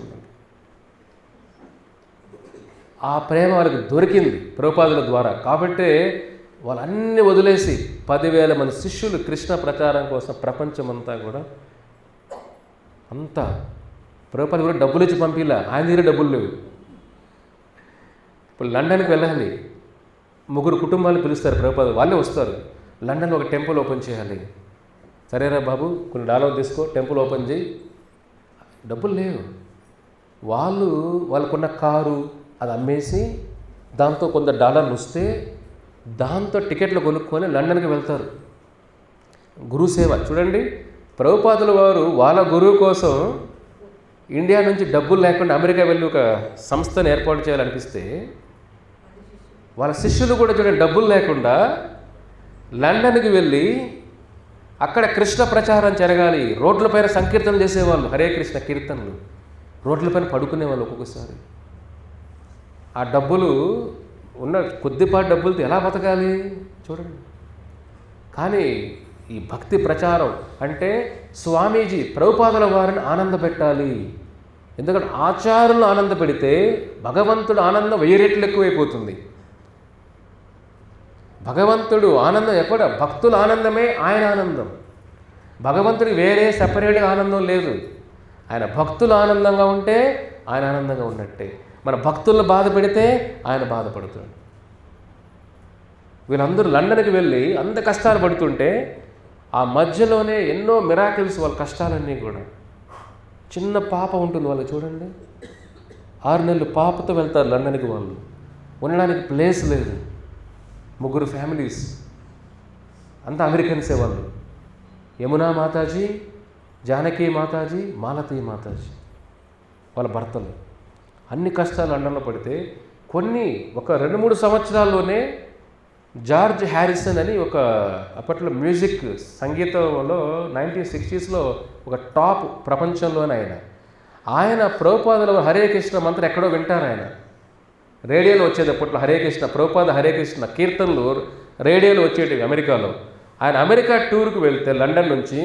ఆ ప్రేమ వాళ్ళకి దొరికింది ప్రభుపాదుల ద్వారా. కాబట్టి వాళ్ళన్నీ వదిలేసి 10,000 మంది శిష్యులు కృష్ణ ప్రచారం కోసం ప్రపంచమంతా కూడా అంతా ప్రభుపాద కూడా డబ్బులు ఇచ్చి పంపిలా, ఆయన దగ్గర డబ్బులు లేవు. ఇప్పుడు లండన్కి వెళ్ళాలి, 3 కుటుంబాలు పిలుస్తారు ప్రభుపాద, వాళ్ళే వస్తారు. లండన్లో ఒక టెంపుల్ ఓపెన్ చేయాలి. సరేరా బాబు, కొన్ని $1 తీసుకో, టెంపుల్ ఓపెన్ చేయి. డబ్బులు లేవు. వాళ్ళకున్న కారు అది అమ్మేసి దాంతో కొంత $1 వస్తే దాంతో టికెట్లు కొనుక్కొని లండన్కి వెళ్తారు. గురుసేవ చూడండి. ప్రభుపాదుల వారు వాళ్ళ గురువు కోసం ఇండియా నుంచి డబ్బులు లేకుండా అమెరికా వెళ్ళి ఒక సంస్థను ఏర్పాటు చేయాలనిపిస్తే, వాళ్ళ శిష్యులు కూడా చూడండి డబ్బులు లేకుండా లండన్కి వెళ్ళి అక్కడ కృష్ణ ప్రచారం జరగాలి. రోడ్లపైన సంకీర్తనలు చేసేవాళ్ళు, హరే కృష్ణ కీర్తనలు. రోడ్లపైన పడుకునేవాళ్ళు ఒక్కొక్కసారి. ఆ డబ్బులు ఉన్న కొద్దిపాటి డబ్బులతో ఎలా బతకాలి చూడండి. కానీ ఈ భక్తి ప్రచారం అంటే స్వామీజీ ప్రభుపాదుల వారిని ఆనంద పెట్టాలి. ఎందుకంటే ఆచారులను ఆనంద పెడితే భగవంతుడు ఆనందం 1000 రెట్లు ఎక్కువైపోతుంది. భగవంతుడు ఆనందం ఎప్పుడు భక్తుల ఆనందమే ఆయన ఆనందం. భగవంతుడికి వేరే సపరేట్గా ఆనందం లేదు. ఆయన భక్తులు ఆనందంగా ఉంటే ఆయన ఆనందంగా ఉన్నట్టే. మన భక్తులను బాధ పెడితే ఆయన బాధపడుతాడు. వీళ్ళందరూ లండన్కి వెళ్ళి అంత కష్టాలు పడుతుంటే ఆ మధ్యలోనే ఎన్నో మిరాకిల్స్, వాళ్ళ కష్టాలన్నీ కూడా. చిన్న పాప ఉంటుంది వాళ్ళు, చూడండి, 6 నెలలు పాపతో వెళ్తారు లండన్కి. వాళ్ళు ఉండడానికి ప్లేస్ లేదు, 3 ఫ్యామిలీస్, అంతా అమెరికన్సే వాళ్ళు. యమునా మాతాజీ, జానకి మాతాజీ, మాలతీ మాతాజీ వాళ్ళ భర్తలు. అన్ని కష్టాలు లండన్లో పడితే ఒక 2-3 సంవత్సరాల్లోనే జార్జ్ హ్యారిసన్ అని ఒక అప్పట్లో మ్యూజిక్ సంగీతంలో 1960s ఒక టాప్ ప్రపంచంలోనే ఆయన ప్రభుపాదుల హరే కృష్ణ మంత్రం ఎక్కడో వింటారు. ఆయన రేడియోలో వచ్చేది అప్పట్లో హరే కృష్ణ, ప్రభుపాద హరే కృష్ణ కీర్తనలు రేడియోలో వచ్చేటివి అమెరికాలో. ఆయన అమెరికా టూర్కి వెళ్తే లండన్ నుంచి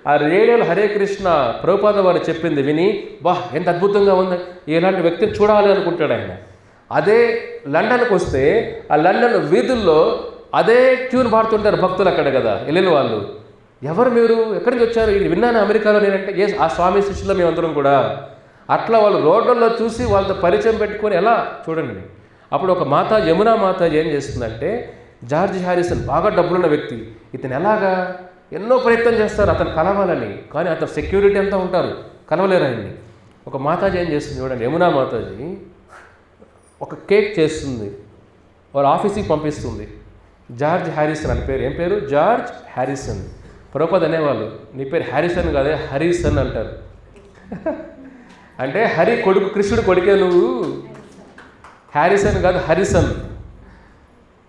ఆ రేడియోలో హరే కృష్ణ ప్రభుపాద వారు చెప్పింది విని, వాహ్ ఎంత అద్భుతంగా ఉంది, ఇలాంటి వ్యక్తిని చూడాలి అనుకుంటాడు ఆయన. అదే లండన్కి వస్తే ఆ లండన్ వీధుల్లో అదే ట్యూన్ పాడుతుంటారు భక్తులు అక్కడ కదా వెళ్ళిన వాళ్ళు. ఎవరు మీరు, ఎక్కడి నుంచి వచ్చారు, ఇది విన్నాను అమెరికాలో నేనంటే, ఏ ఆ స్వామి శిష్యులు మేమందరం కూడా. అట్లా వాళ్ళు రోడ్లలో చూసి వాళ్ళతో పరిచయం పెట్టుకొని ఎలా చూడండి. అప్పుడు ఒక యమునా మాతాజీ ఏం చేస్తుందంటే, జార్జ్ హ్యారిసన్ బాగా డబ్బులున్న వ్యక్తి, ఇతను ఎలాగా ఎన్నో ప్రయత్నం చేస్తారు అతను కలవాలని, కానీ అతను సెక్యూరిటీ అంతా ఉంటారు, కలవలేరు ఆయన్ని. ఒక మాతాజీ ఏం చేస్తుంది చూడండి, యమునా మాతాజీ ఒక కేక్ చేస్తుంది, వాళ్ళ ఆఫీస్కి పంపిస్తుంది. జార్జ్ హ్యారిసన్ అని పేరు. ఏం పేరు? George Harrison. ప్రభుపాద అనేవాళ్ళు, నీ పేరు హ్యారిసన్ కాదే హరిసన్ అంటారు. అంటే హరి కొడుకు, కృష్ణుడు కొడుకే నువ్వు, హ్యారిసన్ కాదు హరిసన్.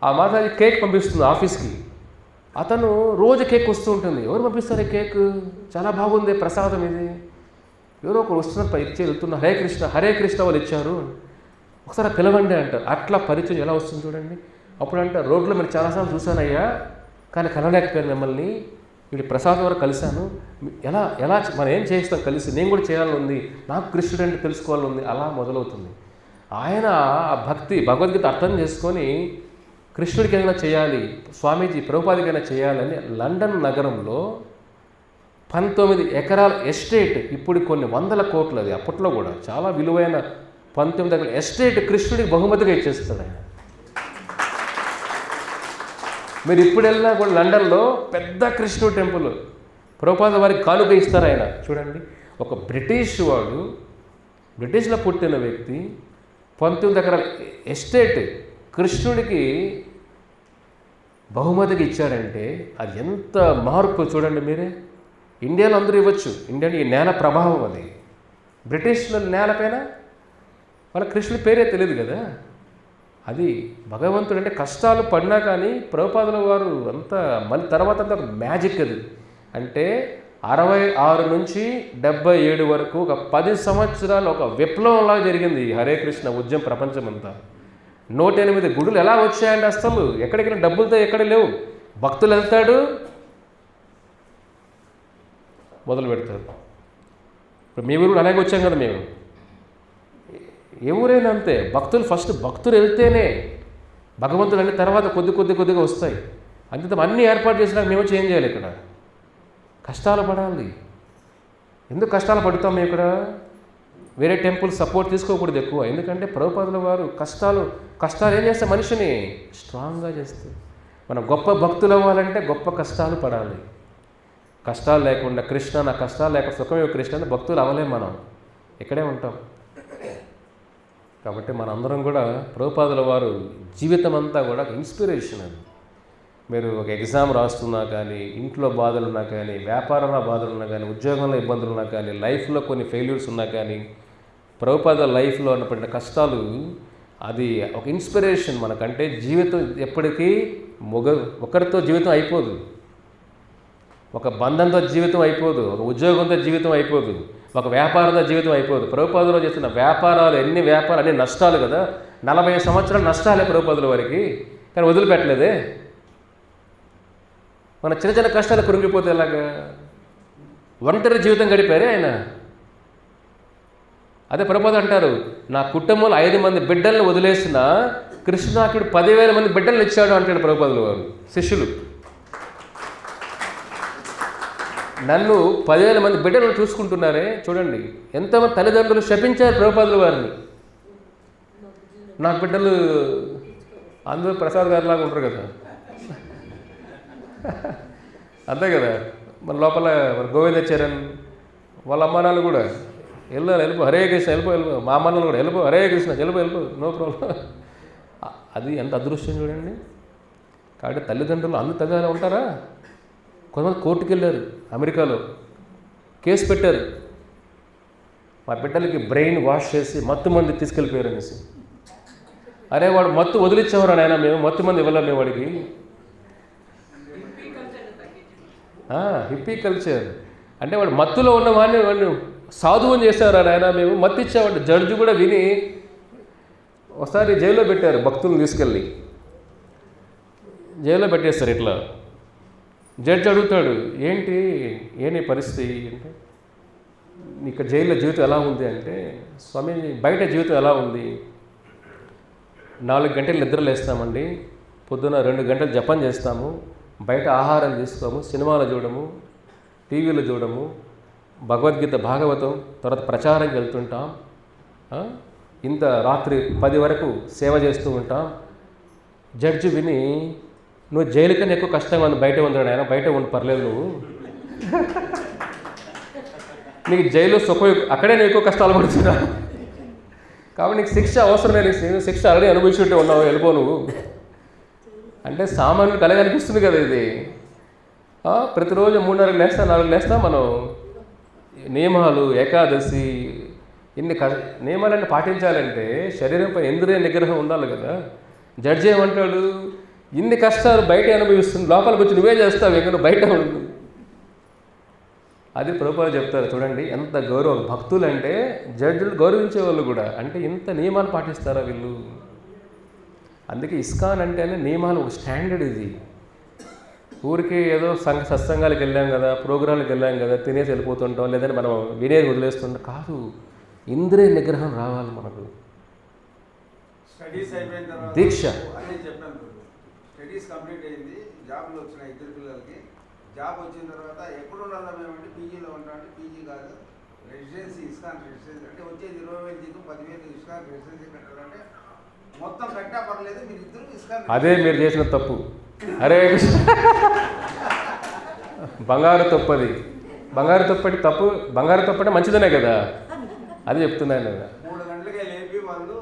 ఆ మాతాజీ కేక్ పంపిస్తుంది ఆఫీస్కి. అతను రోజు కేక్ వస్తూ ఉంటుంది. ఎవరు పంపిస్తారు ఈ కేక్? చాలా బాగుంది ప్రసాదం ఇది, ఎవరో ఒకరు వస్తున్నారు, ఇచ్చి వెళ్తున్నారు, హరే కృష్ణ వాళ్ళు ఇచ్చారు, ఒకసారి పిలవండి అంటారు. అట్లా పరిచయం ఎలా వస్తుంది చూడండి. అప్పుడు అంటారు, రోడ్లో మీరు చాలాసార్లు చూశానయ్యా, కానీ కలలేకపోయాను మిమ్మల్ని, వీడి ప్రసాదం వరకు కలిశాను, ఎలా మనం ఏం చేస్తాం కలిసి, నేను కూడా చేయాలని ఉంది, నాకు కృష్ణుడు అంటే తెలుసుకోవాలని ఉంది. అలా మొదలవుతుంది. ఆయన ఆ భక్తి భగవద్గీత అర్థం చేసుకొని కృష్ణుడికైనా చేయాలి, స్వామీజీ ప్రభుపాదికైనా చేయాలని లండన్ నగరంలో 19 ఎకరాల ఎస్టేట్, ఇప్పుడు కొన్ని 100 కోట్లు, అది అప్పట్లో కూడా చాలా విలువైన 19 ఎకరాల ఎస్టేట్ కృష్ణుడికి బహుమతిగా ఇచ్చేస్తాడు ఆయన. మీరు ఇప్పుడు వెళ్ళినా కూడా లండన్లో పెద్ద కృష్ణుడు టెంపుల్ ప్రభుపాద వారికి కానుక ఇస్తారు ఆయన. చూడండి, ఒక బ్రిటిష్ వాడు, బ్రిటిష్లో పుట్టిన వ్యక్తి 19 ఎకరాల ఎస్టేట్ కృష్ణుడికి బహుమతిగా ఇచ్చాడంటే అది ఎంత మార్పు చూడండి మీరే. ఇండియాలో అందరూ ఇవ్వచ్చు, ఇండియాలో ఈ నేల ప్రభావం అది. బ్రిటిష్లో నేలపైన వాళ్ళ కృష్ణుడి పేరే తెలియదు కదా. అది భగవంతుడు అంటే కష్టాలు పడినా కానీ ప్రభుపాదుల వారు అంతా మళ్ళీ తర్వాత అంతా ఒక మ్యాజిక్ అది. అంటే 66 నుంచి 77 వరకు ఒక 10 సంవత్సరాలు ఒక విప్లవంలాగా జరిగింది హరే కృష్ణ ఉద్యమం ప్రపంచం అంతా. 108 గుడులు ఎలా వచ్చాయండి అసలు, ఎక్కడికైనా డబ్బులతో ఎక్కడ లేవు. భక్తులు వెళ్తాడు, మొదలు పెడతారు. ఇప్పుడు మీ ఊరు అలాగే వచ్చాం కదా మేము, ఏ ఊరైనా అంతే. భక్తులు వెళ్తేనే భగవంతుడు అన్ని తర్వాత కొద్దిగా వస్తాయి. అంతే అన్నీ ఏర్పాటు చేసినాక మేము వచ్చి ఏం చేయాలి? ఇక్కడ కష్టాలు పడాలి. ఎందుకు కష్టాలు పడుతాం మేము ఇక్కడ? వేరే టెంపుల్ సపోర్ట్ తీసుకోకూడదు ఎక్కువ. ఎందుకంటే ప్రభుపాదుల వారు కష్టాలు ఏం చేస్తే మనిషిని స్ట్రాంగ్గా చేస్తాయి. మనం గొప్ప భక్తులు అవ్వాలంటే గొప్ప కష్టాలు పడాలి. కష్టాలు లేకుండా కృష్ణ నా కష్టాలు లేక సుఖమే కృష్ణ అంటే భక్తులు అవ్వలేం, మనం ఇక్కడే ఉంటాం. కాబట్టి మనందరం కూడా ప్రభుపాదుల వారు జీవితం అంతా కూడా ఇన్స్పిరేషన్. అది మీరు ఒక ఎగ్జామ్ రాస్తున్నా కానీ, ఇంట్లో బాధలున్నా కానీ, వ్యాపారంలో బాధలున్నా కానీ, ఉద్యోగంలో ఇబ్బందులున్నా కానీ, లైఫ్లో కొన్ని ఫెయిల్యూర్స్ ఉన్నా కానీ, ప్రభుపాద లైఫ్లో అన్నపడిన కష్టాలు అది ఒక ఇన్స్పిరేషన్ మనకంటే. జీవితం ఎప్పటికీ ఒకరితో జీవితం అయిపోదు, ఒక బంధంతో జీవితం అయిపోదు, ఒక ఉద్యోగంతో జీవితం అయిపోదు, ఒక వ్యాపారంతో జీవితం అయిపోదు. ప్రభుపాదులో చేస్తున్న వ్యాపారాలు అన్ని నష్టాలు కదా. 40 సంవత్సరాలు నష్టాలే ప్రభుపాదుల వారికి, కానీ వదిలిపెట్టలేదే. మన చిన్న కష్టాలు కృంగిపోతే ఎలాగా? ఒంటరి జీవితం గడిపారే ఆయన. అదే ప్రభుపాద అంటారు, నా కుటుంబంలో 5 మంది బిడ్డలను వదిలేసిన కృష్ణాకుడు 10,000 మంది బిడ్డలను ఇచ్చాడు అంటాడు ప్రభుపాదులు వారు. శిష్యులు నన్ను 10,000 మంది బిడ్డలను చూసుకుంటున్నారే చూడండి. ఎంతమంది తల్లిదండ్రులు శపించారు ప్రభుపాదుల వారిని. నా బిడ్డలు అందరూ ప్రసాద్ గారిలాగా ఉంటారు కదా, అంతే కదా. మన లోపల మన గోవిందాచార్యన్ వాళ్ళ అమ్మానాలు కూడా వెళ్ళిపో హరే కృష్ణ వెళ్ళిపో, మా అమ్మానాలు కూడా వెళ్ళిపో హరే కృష్ణ వెళ్ళిపో, నో ప్రాబ్లం. అది ఎంత అదృష్టం చూడండి. కాబట్టి తల్లిదండ్రులు అంతగా ఉంటారా? కొంతమంది కోర్టుకు వెళ్ళారు, అమెరికాలో కేసు పెట్టారు, మా బిడ్డలకి బ్రెయిన్ వాష్ చేసి మత్తు మంది తీసుకెళ్ళిపోయారు అనేసి. అరే వాడు మత్తు వదిలిచ్చేవారు నాయన, మేము మత్తు మంది ఇవ్వలేము మేము వాడికి. హిప్పీ కల్చర్ అంటే వాడు మత్తులో ఉన్న వాడిని సాధువుని చేశారా నాయన, మేము మత్తు ఇచ్చామంటే. జడ్జి కూడా విని ఒకసారి జైల్లో పెట్టారు, భక్తులను తీసుకెళ్ళి జైల్లో పెట్టేస్తారు. ఇట్లా జడ్జి అడుగుతాడు, ఏంటి పరిస్థితి అంటే, నీకు జైల్లో జీవితం ఎలా ఉంది అంటే, స్వామి బయట జీవితం ఎలా ఉంది, 4 గంటలు నిద్రలేస్తామండి, పొద్దున 2 గంటలు జపం చేస్తాము, బయట ఆహారం తీసుకోము, సినిమాలు చూడము, టీవీలు చూడము, భగవద్గీత భాగవతం తర్వాత ప్రచారంకి వెళ్తుంటాం, ఇంత రాత్రి 10 వరకు సేవ చేస్తూ ఉంటాం. జడ్జి విని, నువ్వు జైలు కన్నా ఎక్కువ కష్టంగా ఉంది బయట ఉన్నాడు ఆయన, బయట ఉండి పర్లేదు నువ్వు, నీకు జైలు సుఖం అక్కడే నువ్వు ఎక్కువ కష్టాలు పడుతున్నా, కాబట్టి నీకు శిక్ష అవసరమే, నీకు శిక్ష ఆల్రెడీ అనుభవించుంటే ఉన్నావు, వెళ్ళిపో నువ్వు అంటే. సామాన్యులు కలగా అనిపిస్తుంది కదా ఇది. ప్రతిరోజు 3:30 లేస్తా 4 లేస్తా మనం నియమాలు, ఏకాదశి, ఇన్ని నియమాలన్నీ పాటించాలంటే శరీరంపై ఇంద్రియ నిగ్రహం ఉండాలి కదా. జడ్జి ఏమంటాడు, ఇన్ని కష్టాలు బయట అనుభవిస్తుంది, లోపలికి వచ్చి నువ్వే చేస్తావు, ఇంకా నువ్వు బయట ఉండు. అది ప్రభుపాదులు చెప్తారు చూడండి, ఎంత గౌరవం. భక్తులు అంటే జడ్జిలు గౌరవించే వాళ్ళు కూడా, అంటే ఇంత నియమాలు పాటిస్తారా వీళ్ళు. అందుకే ఇస్కాన్ అంటేనే నియమాలు, ఒక స్టాండర్డ్ ఇది. ఊరికి ఏదో సత్సంగాలకు వెళ్ళాం కదా, ప్రోగ్రాంలకు వెళ్ళాం కదా, తినేసి వెళ్ళిపోతుంటాం, లేదంటే మనం వినేది వదిలేస్తుంటాం కాదు. ఇంద్రియ నిగ్రహం రావాలి మనకు. స్టడీస్ అయిపోయిన తర్వాత దీక్ష అదే చెప్పాను, స్టడీస్ కంప్లీట్ అయింది, జాబ్లు వచ్చినాయి 2 పిల్లలకి. జాబ్ వచ్చిన తర్వాత ఎప్పుడు ఉండాలి మేమంటే పీజీలో ఉంటామంటే, పీజీ కాదు రెసిడెన్సీ, ఇస్కాన్ రెసిడెన్సీ అంటే వచ్చేది 20,000 జీతం, 10,000 ఇస్కాన్ రెసిడెన్సీ కట్టాలంటే మొత్తం కట్టా పర్లేదు, మీరు ఇద్దరు ఇస్కాన్. అదే మీరు చేసిన తప్పు. అరే బంగారు తప్పది, బంగారు తప్పటి తప్పు, బంగారు తప్పటే మంచిదనే కదా, అది చెప్తున్నాను కదా. 3 గంటలకే లేపి వాళ్ళు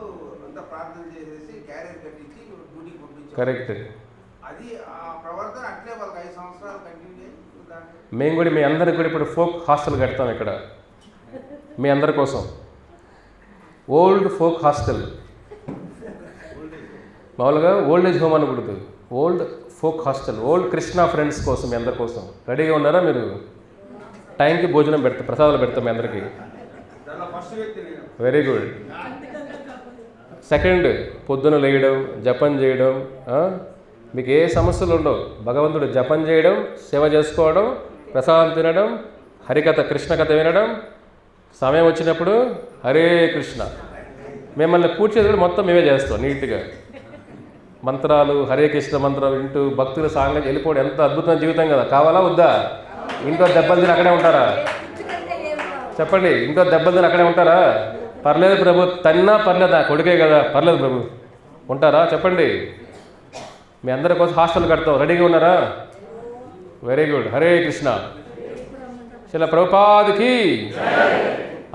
అంతా ప్రార్థన చేసేసి క్యారియర్ కట్టించి డ్యూటీకి పంపించారు. కరెక్ట్. అది ఆ ప్రవర్తన అట్లే వాళ్ళకి 5 సంవత్సరాలు కంటిన్యూ చేసి. మేము కూడా మీ అందరికి కూడా ఇప్పుడు ఫోక్ హాస్టల్ కడతాం ఇక్కడ మీ అందరి కోసం. ఓల్డ్ ఫోక్ హాస్టల్, మామూలుగా ఓల్డ్ ఏజ్ హోమ్ అనకూడదు, old folk hostel, old Krishna friends కోసం, మీ అందరి కోసం. రెడీగా ఉన్నారా మీరు? టైంకి భోజనం పెడతా, ప్రసాదాలు పెడతాం మీ అందరికీ. Very good. సెకండ్, పొద్దున లేయడం, జపం చేయడం, మీకు ఏ సమస్యలు ఉండవు. భగవంతుడు జపం చేయడం, సేవ చేసుకోవడం, ప్రసాదం తినడం, హరికథ కృష్ణ కథ వినడం, సమయం వచ్చినప్పుడు హరే కృష్ణ. మిమ్మల్ని పూర్తి చేసి కూడా మొత్తం మేమే చేస్తాం నీట్గా. మంత్రాలు, హరే కృష్ణ మంత్రాలు వింటూ భక్తుల సాంగం వెళ్ళిపోవడం ఎంత అద్భుతమైన జీవితం కదా. కావాలా వద్దా? ఇంట్లో దెబ్బలు తిని అక్కడే ఉంటారా? చెప్పండి, ఇంట్లో దెబ్బలు తిని అక్కడే ఉంటారా? పర్లేదు ప్రభు, తన్నా పర్లేదా, కొడుకే కదా, పర్లేదు ప్రభు, ఉంటారా? చెప్పండి. మీ అందరి కోసం హాస్టల్ కడతాం, రెడీగా ఉన్నారా? Very good. Hare Krishna. Srila Prabhupada key